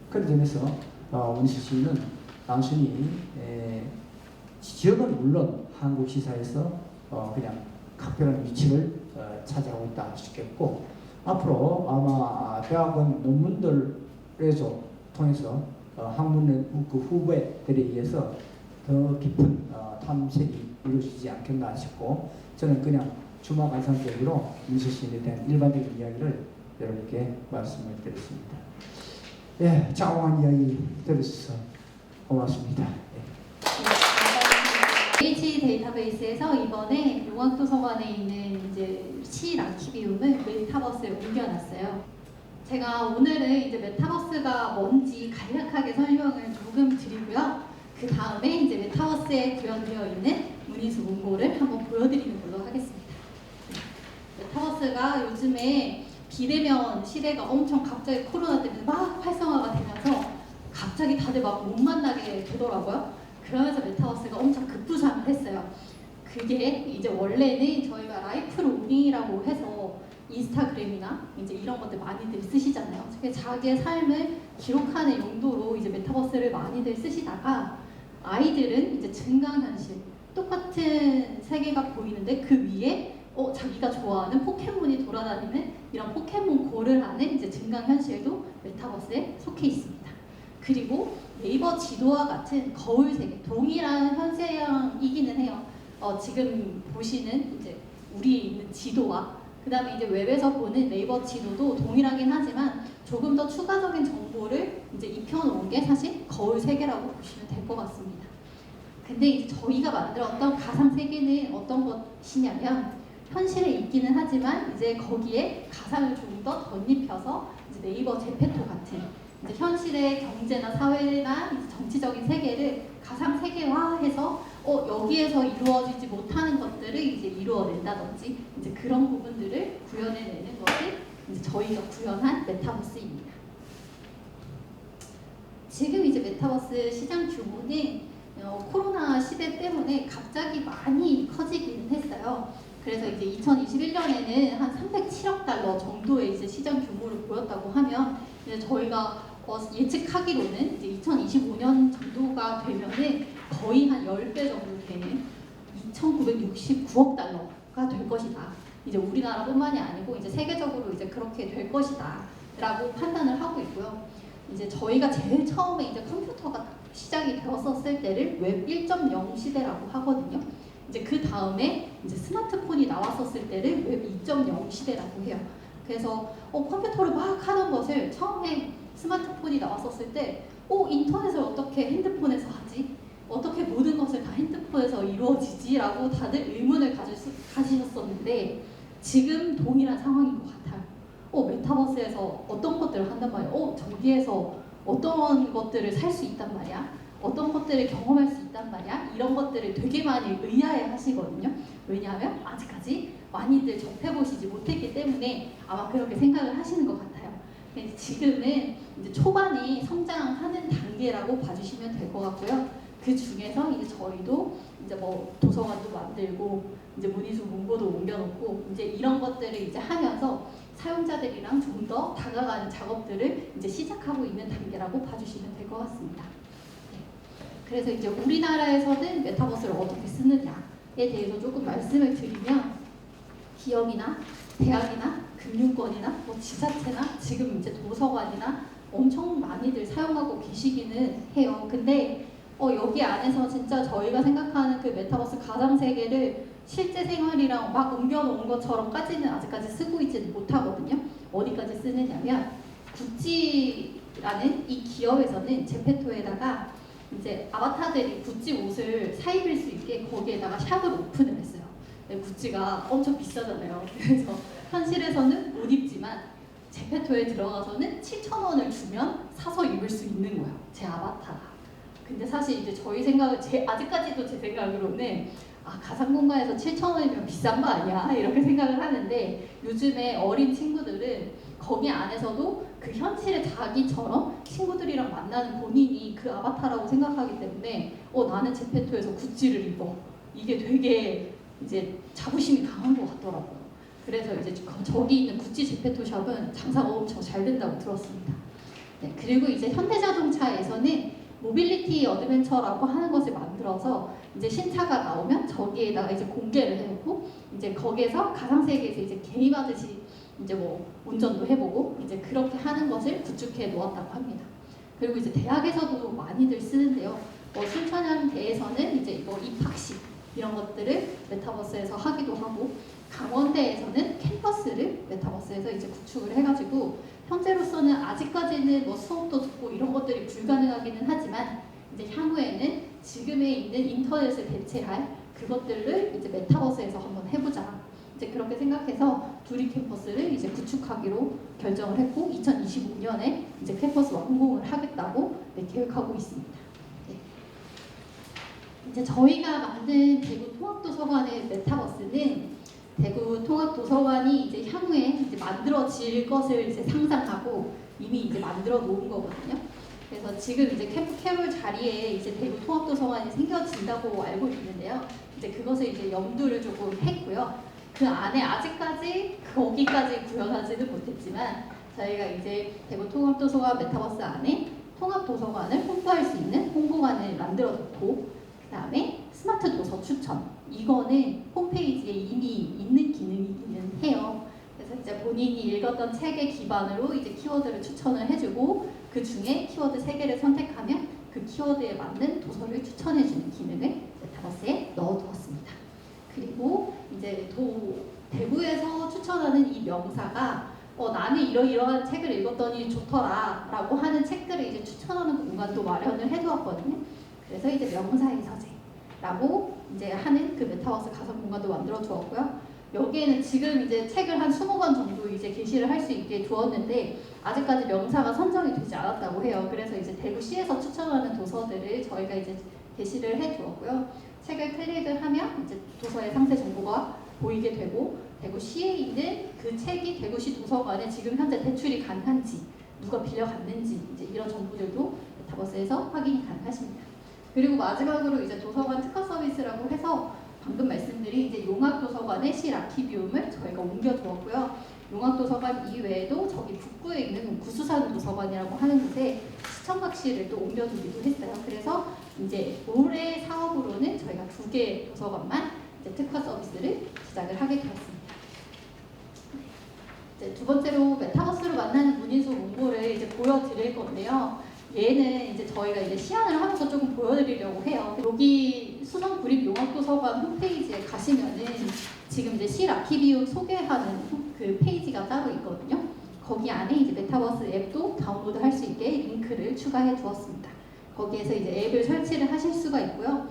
그런 점에서 문인수 시인은 단순히 지역은 물론 한국 시사에서 그냥 각별한 위치를 차지하고 있다 할 수 있겠고, 앞으로 아마 대학원 논문들에서 통해서 학문의 그 후배들에 의해서 더 깊은 탐색이 이루어지지 않겠나 싶고, 저는 그냥 주마관상적으로 민수시인에 대한 일반적인 이야기를 여러분께 말씀을 드렸습니다. 예, 장황한 이야기 들으셔서 고맙습니다. H 데이터베이스에서 이번에 용학도서관에 있는 이제 시 아키비움을 메타버스에 옮겨놨어요. 제가 오늘은 이제 메타버스가 뭔지 간략하게 설명을 조금 드리고요. 그 다음에 이제 메타버스에 구현되어 있는 문의수 문고를 한번 보여드리는 걸로 하겠습니다. 메타버스가 요즘에 비대면 시대가 엄청 갑자기 코로나 때문에 막 활성화가 되면서 갑자기 다들 막 못 만나게 되더라고요. 그러면서 메타버스가 엄청 급부상을 했어요. 그게 이제 원래는 저희가 라이프 로깅이라고 해서 인스타그램이나 이제 이런 것들 많이들 쓰시잖아요. 자기의 삶을 기록하는 용도로 이제 메타버스를 많이들 쓰시다가 아이들은 이제 증강현실, 똑같은 세계가 보이는데 그 위에 자기가 좋아하는 포켓몬이 돌아다니는 이런 포켓몬고를 하는 이제 증강현실도 메타버스에 속해 있습니다. 그리고 네이버 지도와 같은 거울 세계, 동일한 현세형이기는 해요. 지금 보시는 이제 우리 있는 지도와 그 다음에 이제 웹에서 보는 네이버 지도도 동일하긴 하지만 조금 더 추가적인 정보를 이제 입혀놓은 게 사실 거울 세계라고 보시면 될 것 같습니다. 근데 이제 저희가 만들었던 가상 세계는 어떤 것이냐면 현실에 있기는 하지만 이제 거기에 가상을 좀 더 덧입혀서 이제 네이버 제페토 같은 이제 현실의 경제나 사회나 이제 정치적인 세계를 가상 세계화해서 여기에서 이루어지지 못하는 것들을 이제 이루어낸다든지 이제 그런 부분들을 구현해내는 것이 이제 저희가 구현한 메타버스입니다. 지금 이제 메타버스 시장 규모는 코로나 시대 때문에 갑자기 많이 커지기는 했어요. 그래서 이제 2021년에는 한 307억 달러 정도의 이제 시장 규모를 보였다고 하면 이제 저희가 예측하기로는 이제 2025년 정도가 되면은 거의 한 10배 정도 되는 2,969억 달러가 될 것이다. 이제 우리나라뿐만이 아니고 이제 세계적으로 이제 그렇게 될 것이다라고 판단을 하고 있고요. 이제 저희가 제일 처음에 이제 컴퓨터가 시작이 되었었을 때를 웹 1.0 시대라고 하거든요. 이제 그 다음에 이제 스마트폰이 나왔었을 때를 웹 2.0 시대라고 해요. 그래서 컴퓨터를 막 하는 것을 처음에 스마트폰이 나왔었을 때 인터넷을 어떻게 핸드폰에서 하지? 어떻게 모든 것을 다 핸드폰에서 이루어지지? 라고 다들 의문을 가지셨었는데 지금 동일한 상황인 것 같아요. 메타버스에서 어떤 것들을 한단 말이야? 저기에서 어떤 것들을 살 수 있단 말이야? 어떤 것들을 경험할 수 있단 말이야? 이런 것들을 되게 많이 의아해 하시거든요. 왜냐하면 아직까지 많이들 접해보시지 못했기 때문에 아마 그렇게 생각을 하시는 것 같아요. 근데 지금은 이제 초반에 성장하는 단계라고 봐주시면 될 것 같고요. 그 중에서 이제 저희도 이제 뭐 도서관도 만들고 이제 문의수 문고도 옮겨놓고 이제 이런 것들을 이제 하면서 사용자들이랑 좀 더 다가가는 작업들을 이제 시작하고 있는 단계라고 봐주시면 될 것 같습니다. 그래서 이제 우리나라에서는 메타버스를 어떻게 쓰느냐에 대해서 조금 말씀을 드리면 기업이나 대학이나 금융권이나 뭐 지자체나 지금 이제 도서관이나 엄청 많이들 사용하고 계시기는 해요. 근데 여기 안에서 진짜 저희가 생각하는 그 메타버스 가상 세계를 실제 생활이랑 막 옮겨놓은 것처럼까지는 아직까지 쓰고 있지는 못하거든요. 어디까지 쓰느냐면 구찌라는 이 기업에서는 제페토에다가 이제 아바타들이 구찌 옷을 사입을 수 있게 거기에다가 샵을 오픈을 했어요. 구찌가 엄청 비싸잖아요. 그래서 현실에서는 못 입지만 제페토에 들어가서는 7,000원을 주면 사서 입을 수 있는 거예요. 제 아바타가. 근데 사실 이제 저희 아직까지도 제 생각으로는 가상 공간에서 7,000원이면 비싼 거 아니야? 이렇게 생각을 하는데 요즘에 어린 친구들은 거기 안에서도 그 현실의 자기처럼 친구들이랑 만나는 본인이 그 아바타라고 생각하기 때문에 나는 제페토에서 구찌를 입어. 이게 되게 이제 자부심이 강한 것 같더라고요. 그래서 이제 저기 있는 구찌 제페토 샵은 장사가 엄청 잘 된다고 들었습니다. 네, 그리고 이제 현대자동차에서는 모빌리티 어드벤처라고 하는 것을 만들어서 이제 신차가 나오면 저기에다가 이제 공개를 해놓고 이제 거기에서 가상 세계에서 이제 개입하듯이 이제 뭐 운전도 해보고 이제 그렇게 하는 것을 구축해 놓았다고 합니다. 그리고 이제 대학에서도 많이들 쓰는데요. 순천향대에서는 이제 뭐 입학식 이런 것들을 메타버스에서 하기도 하고, 강원대에서는 캠퍼스를 메타버스에서 이제 구축을 해가지고 현재로서는 아직까지는 뭐 수업도 듣고 이런 것들이 불가능하기는 하지만 이제 향후에는 지금에 있는 인터넷을 대체할 그것들을 이제 메타버스에서 한번 해보자. 이제 그렇게 생각해서 두리 캠퍼스를 이제 구축하기로 결정을 했고 2025년에 이제 캠퍼스 완공을 하겠다고 계획하고 있습니다. 네. 이제 저희가 만든 대구 통합도서관의 메타버스는 대구 통합도서관이 이제 향후에 이제 만들어질 것을 이제 상상하고 이미 이제 만들어 놓은 거거든요. 그래서 지금 이제 캐롤 자리에 이제 대구 통합도서관이 생겨진다고 알고 있는데요. 이제 그것을 이제 염두를 조금 했고요. 그 안에 아직까지 거기까지 구현하지는 못했지만 저희가 이제 대구 통합도서관 메타버스 안에 통합도서관을 홍보할 수 있는 홍보관을 만들어 놓고, 그 다음에 스마트 도서 추천, 이거는 홈페이지에 이미 있는 기능이기는 해요. 그래서 이제 본인이 읽었던 책에 기반으로 이제 키워드를 추천을 해주고 그 중에 키워드 3개를 선택하면 그 키워드에 맞는 도서를 추천해주는 기능을 메타버스에 넣어두었습니다. 그리고 이제 대구에서 추천하는 이 명사가 나는 이러이러한 책을 읽었더니 좋더라 라고 하는 책들을 이제 추천하는 공간도 마련을 해두었거든요. 그래서 이제 명사의 서재라고 이제 하는 그 메타버스 가상 공간도 만들어 두었고요. 여기에는 지금 이제 책을 한 20권 정도 이제 게시를 할 수 있게 두었는데 아직까지 명사가 선정이 되지 않았다고 해요. 그래서 이제 대구시에서 추천하는 도서들을 저희가 이제 게시를 해 두었고요. 책을 클릭을 하면 이제 도서의 상세 정보가 보이게 되고, 대구시에 있는 그 책이 대구시 도서관에 지금 현재 대출이 가능한지, 누가 빌려갔는지 이제 이런 정보들도 메타버스에서 확인이 가능하십니다. 그리고 마지막으로 이제 도서관 특화 서비스라고 해서 방금 말씀드린 이제 용학도서관의 실아키비움을 저희가 옮겨두었고요. 용학도서관 이외에도 저기 북구에 있는 구수산 도서관이라고 하는 곳에 시청각실을 또 옮겨두기도 했어요. 그래서 이제 올해 사업으로는 저희가 2개 도서관만 이제 특화 서비스를 시작을 하게 되었습니다. 이제 두 번째로 메타버스로 만나는 문인수 문고를 이제 보여드릴 건데요. 얘는 이제 저희가 이제 시연을 하면서 조금 보여드리려고 해요. 여기 수성구립용학도서관 홈페이지에 가시면은 지금 이제 실아키비움 소개하는 그 페이지가 따로 있거든요. 거기 안에 이제 메타버스 앱도 다운로드 할 수 있게 링크를 추가해 두었습니다. 거기에서 이제 앱을 설치를 하실 수가 있고요.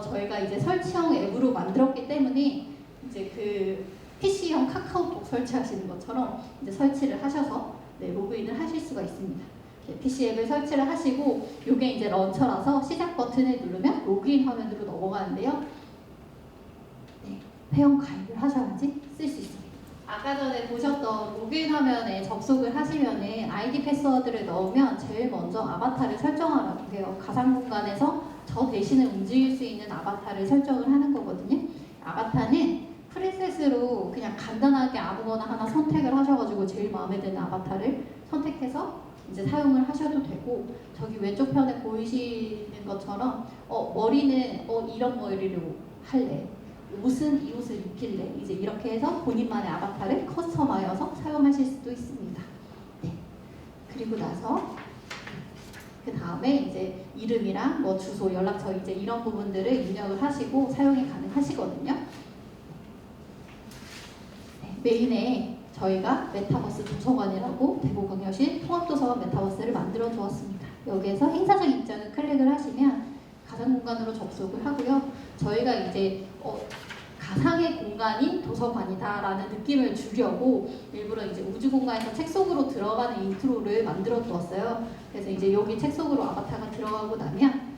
저희가 이제 설치형 앱으로 만들었기 때문에 이제 그 PC형 카카오톡 설치하시는 것처럼 이제 설치를 하셔서 로그인을 하실 수가 있습니다. PC 앱을 설치를 하시고, 이게 이제 런처라서 시작 버튼을 누르면 로그인 화면으로 넘어가는데요. 회원 가입을 하셔야지 쓸 수 있습니다. 아까 전에 보셨던 로그인 화면에 접속을 하시면은 아이디 패스워드를 넣으면 제일 먼저 아바타를 설정하라고 해요. 가상 공간에서 저 대신에 움직일 수 있는 아바타를 설정을 하는 거거든요. 아바타는 프리셋으로 그냥 간단하게 아무거나 하나 선택을 하셔가지고 제일 마음에 드는 아바타를 선택해서 이제 사용을 하셔도 되고, 저기 왼쪽 편에 보이시는 것처럼 머리는 이런 머리로 할래, 옷은 이 옷을 입힐래, 이제 이렇게 해서 본인만의 아바타를 커스텀하여서 사용하실 수도 있습니다. 네. 그리고 나서 그 다음에 이제 이름이랑 뭐 주소, 연락처 이제 이런 부분들을 입력을 하시고 사용이 가능하시거든요. 네. 메인에 저희가 메타버스 도서관이라고 대구광역시 통합도서관 메타버스를 만들어 두었습니다. 여기에서 행사장 입장을 클릭을 하시면 가상 공간으로 접속을 하고요. 저희가 이제 가상의 공간이 도서관이다라는 느낌을 주려고 일부러 이제 우주 공간에서 책 속으로 들어가는 인트로를 만들어 두었어요. 그래서 이제 여기 책 속으로 아바타가 들어가고 나면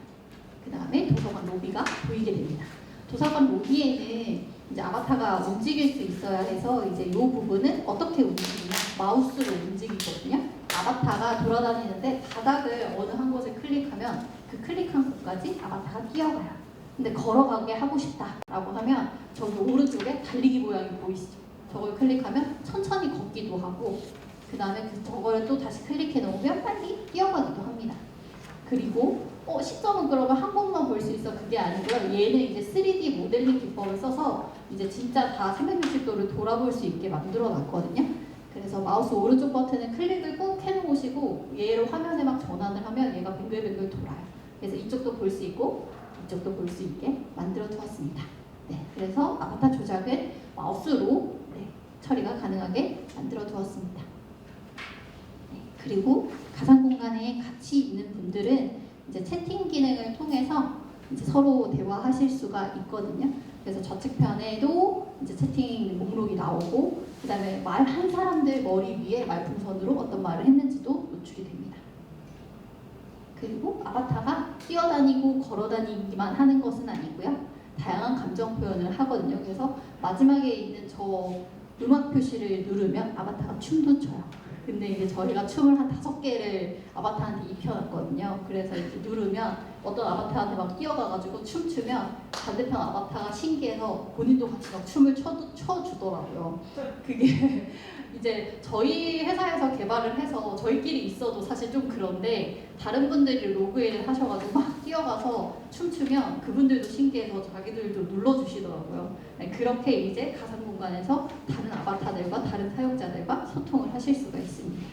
그 다음에 도서관 로비가 보이게 됩니다. 도서관 로비에는 이제 아바타가 움직일 수 있어야 해서 이제 이 부분은 어떻게 움직이냐, 마우스로 움직이거든요. 아바타가 돌아다니는데 바닥을 어느 한 곳을 클릭하면 그 클릭한 곳까지 아바타가 뛰어가요. 근데 걸어가게 하고 싶다라고 하면 저기 오른쪽에 달리기 모양이 보이시죠? 저걸 클릭하면 천천히 걷기도 하고, 그 다음에 저걸 또 다시 클릭해 놓으면 빨리 뛰어가기도 합니다. 그리고 시점은 그러면 한 곳만 볼 수 있어. 그게 아니고요. 얘는 이제 3D 모델링 기법을 써서 이제 진짜 다 360도를 돌아볼 수 있게 만들어 놨거든요. 그래서 마우스 오른쪽 버튼을 클릭을 꾹 해놓으시고 얘를 화면에 막 전환을 하면 얘가 뱅글뱅글 돌아요. 그래서 이쪽도 볼 수 있고 이쪽도 볼 수 있게 만들어 두었습니다. 네, 그래서 아바타 조작을 마우스로 처리가 가능하게 만들어 두었습니다. 네, 그리고 가상 공간에 같이 있는 분들은 이제 채팅 기능을 통해서 이제 서로 대화하실 수가 있거든요. 그래서 좌측편에도 이제 채팅 목록이 나오고, 그 다음에 말한 사람들 머리 위에 말풍선으로 어떤 말을 했는지도 노출이 됩니다. 그리고 아바타가 뛰어다니고 걸어다니기만 하는 것은 아니고요. 다양한 감정 표현을 하거든요. 그래서 마지막에 있는 저 음악 표시를 누르면 아바타가 춤도 춰요. 근데 이제 저희가 춤을 한 5개를 아바타한테 입혀놨거든요. 그래서 이렇게 누르면 어떤 아바타한테 막 뛰어가가지고 춤추면 반대편 아바타가 신기해서 본인도 같이 막 춤을 춰주더라고요. 그게 이제 저희 회사에서 개발을 해서 저희끼리 있어도 사실 좀 그런데 다른 분들이 로그인을 하셔가지고 막 뛰어가서 춤추면 그분들도 신기해서 자기들도 눌러주시더라고요. 네, 그렇게 이제 가상 공간에서 다른 아바타들과 다른 사용자들과 소통을 하실 수가 있습니다.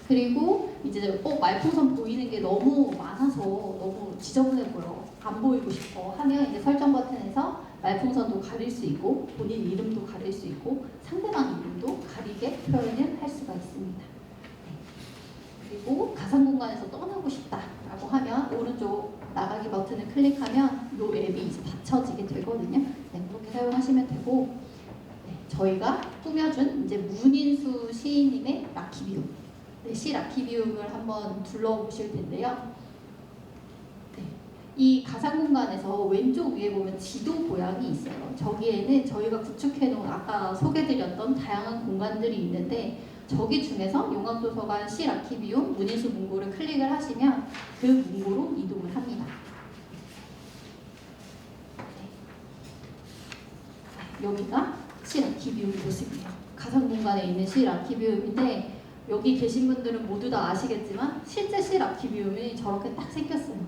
그리고 이제 말풍선 보이는 게 너무 많아서 너무 지저분해 보여, 안 보이고 싶어 하면 이제 설정 버튼에서 말풍선도 가릴 수 있고 본인 이름도 가릴 수 있고 상대방 이름도 가리게 표현을 할 수가 있습니다. 네. 그리고 가상 공간에서 떠나고 싶다라고 하면 오른쪽 나가기 버튼을 클릭하면 이 앱이 이제 닫혀지게 되거든요. 네, 그렇게 사용하시면 되고, 네, 저희가 꾸며준 이제 문인수 시인님의 라키비움, 네, 시 라키비움을 한번 둘러보실 텐데요. 네, 이 가상 공간에서 왼쪽 위에 보면 지도 모양이 있어요. 저기에는 저희가 구축해놓은 아까 소개드렸던 다양한 공간들이 있는데, 저기 중에서 용암도서관 시 라키비움 문인수 문고를 클릭을 하시면 그 문고로 이동을 합니다. 네. 여기가 시 라키비움 모습이에요. 가상 공간에 있는 시 라키비움인데, 여기 계신 분들은 모두 다 아시겠지만 실제 시 라키비움이 저렇게 딱 생겼어요.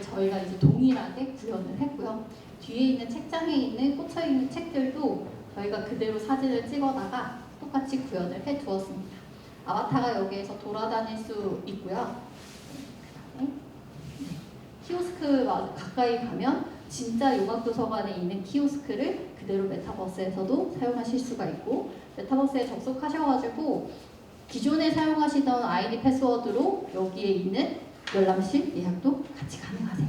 저희가 이제 동일하게 구현을 했고요. 뒤에 있는 책장에 있는 꽂혀있는 책들도 저희가 그대로 사진을 찍어다가 똑같이 구현을 해 두었습니다. 아바타가 여기에서 돌아다닐 수 있고요. 네. 키오스크 가까이 가면 진짜 용암도서관에 있는 키오스크를 그대로 메타버스에서도 사용하실 수가 있고, 메타버스에 접속하셔가지고 기존에 사용하시던 아이디 패스워드로 여기에 있는 열람실 예약도 같이 가능하세요.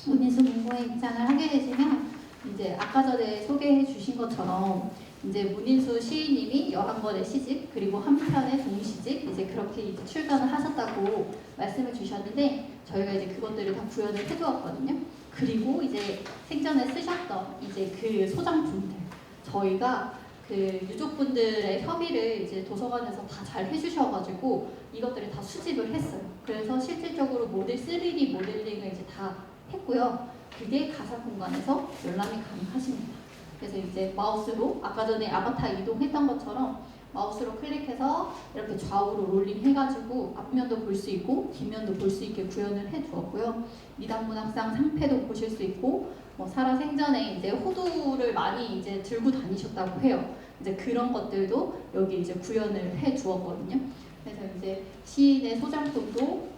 문인수 문고에 입장을 하게 되시면 이제 아까 전에 소개해 주신 것처럼 이제 문인수 시인님이 11권의 시집 그리고 한 편의 동시집 이제 그렇게 이제 출간을 하셨다고 말씀을 주셨는데, 저희가 이제 그것들을 다 구현을 해두었거든요. 그리고 이제 생전에 쓰셨던 이제 그 소장품들, 저희가 그 유족분들의 협의를 이제 도서관에서 다 잘 해주셔가지고 이것들을 다 수집을 했어요. 그래서 실질적으로 3D 모델링을 이제 다 했고요. 그게 가상 공간에서 열람이 가능하십니다. 그래서 이제 마우스로 아까 전에 아바타 이동했던 것처럼 마우스로 클릭해서 이렇게 좌우로 롤링 해가지고 앞면도 볼 수 있고 뒷면도 볼 수 있게 구현을 해두었고요. 미담문학상 상패도 보실 수 있고, 살아생전에 이제 호두를 많이 이제 들고 다니셨다고 해요. 이제 그런 것들도 여기 이제 구현을 해 주었거든요. 그래서 이제 시인의 소장품도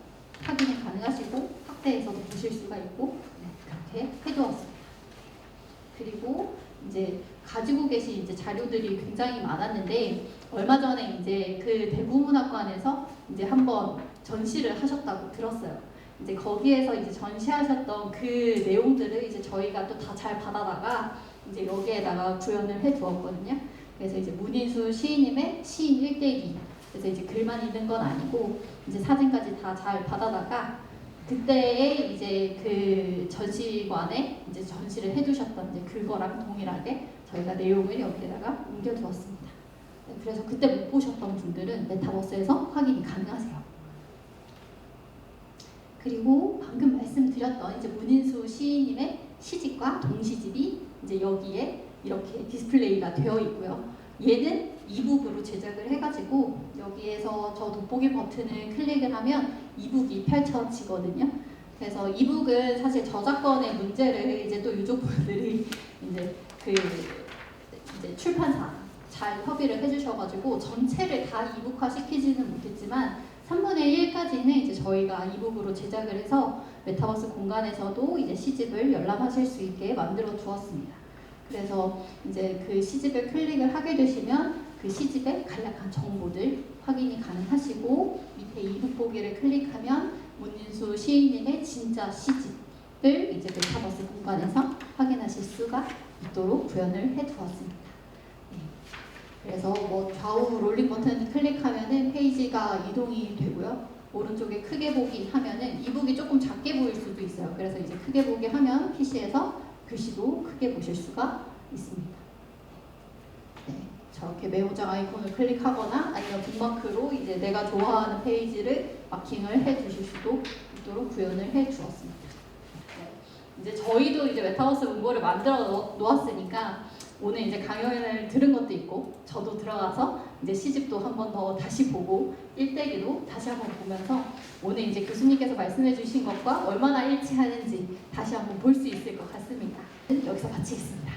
확인이 가능하시고 확대해서도 보실 수가 있고, 네, 그렇게 해두었습니다. 그리고 이제 가지고 계신 이제 자료들이 굉장히 많았는데, 얼마 전에 이제 그 대부문학관에서 이제 한번 전시를 하셨다고 들었어요. 이제 거기에서 이제 전시하셨던 그 내용들을 이제 저희가 또 다 잘 받아다가 이제 여기에다가 구현을 해 두었거든요. 그래서 이제 문인수 시인님의 시인 일대기, 그래서 이제 글만 있는 건 아니고 이제 사진까지 다 잘 받아다가 그때의 이제 그 전시관에 이제 전시를 해두셨던 이제 그거랑 동일하게 저희가 내용을 여기에다가 옮겨두었습니다. 네, 그래서 그때 못 보셨던 분들은 메타버스에서 확인이 가능하세요. 그리고 방금 말씀드렸던 이제 문인수 시인님의 시집과 동시집이 이제 여기에 이렇게 디스플레이가 되어 있고요. 얘는 이북으로 제작을 해가지고 여기에서 저 돋보기 버튼을 클릭을 하면 이북이 펼쳐지거든요. 그래서 이북은 사실 저작권의 문제를 이제 또 유족분들이 이제 이제 출판사 잘 협의를 해주셔가지고 전체를 다 이북화 시키지는 못했지만 3분의 1까지는 이제 저희가 이북으로 제작을 해서 메타버스 공간에서도 이제 시집을 열람하실 수 있게 만들어 두었습니다. 그래서 이제 그 시집을 클릭을 하게 되시면 그 시집의 간략한 정보들 확인이 가능하시고 밑에 이북 보기를 클릭하면 문인수 시인님의 진짜 시집을 이제 메타버스 공간에서 확인하실 수가 있도록 구현을 해두었습니다. 네. 그래서 뭐 좌우 롤링 버튼 클릭하면은 페이지가 이동이 되고요. 오른쪽에 크게 보기 하면은 이북이 조금 작게 보일 수도 있어요. 그래서 이제 크게 보기 하면 PC에서 글씨도 크게 보실 수가 있습니다. 네, 저렇게 메모장 아이콘을 클릭하거나 아니면 북마크로 이제 내가 좋아하는 페이지를 마킹을 해 주실 수도 있도록 구현을 해 주었습니다. 네, 이제 저희도 이제 메타버스 문고를 만들어 놓았으니까 오늘 이제 강연을 들은 것도 있고 저도 들어가서 이제 시집도 한 번 더 다시 보고 일대기도 다시 한번 보면서 오늘 이제 교수님께서 말씀해 주신 것과 얼마나 일치하는지 다시 한번 볼 수 있을 것 같습니다. 여기서 마치겠습니다.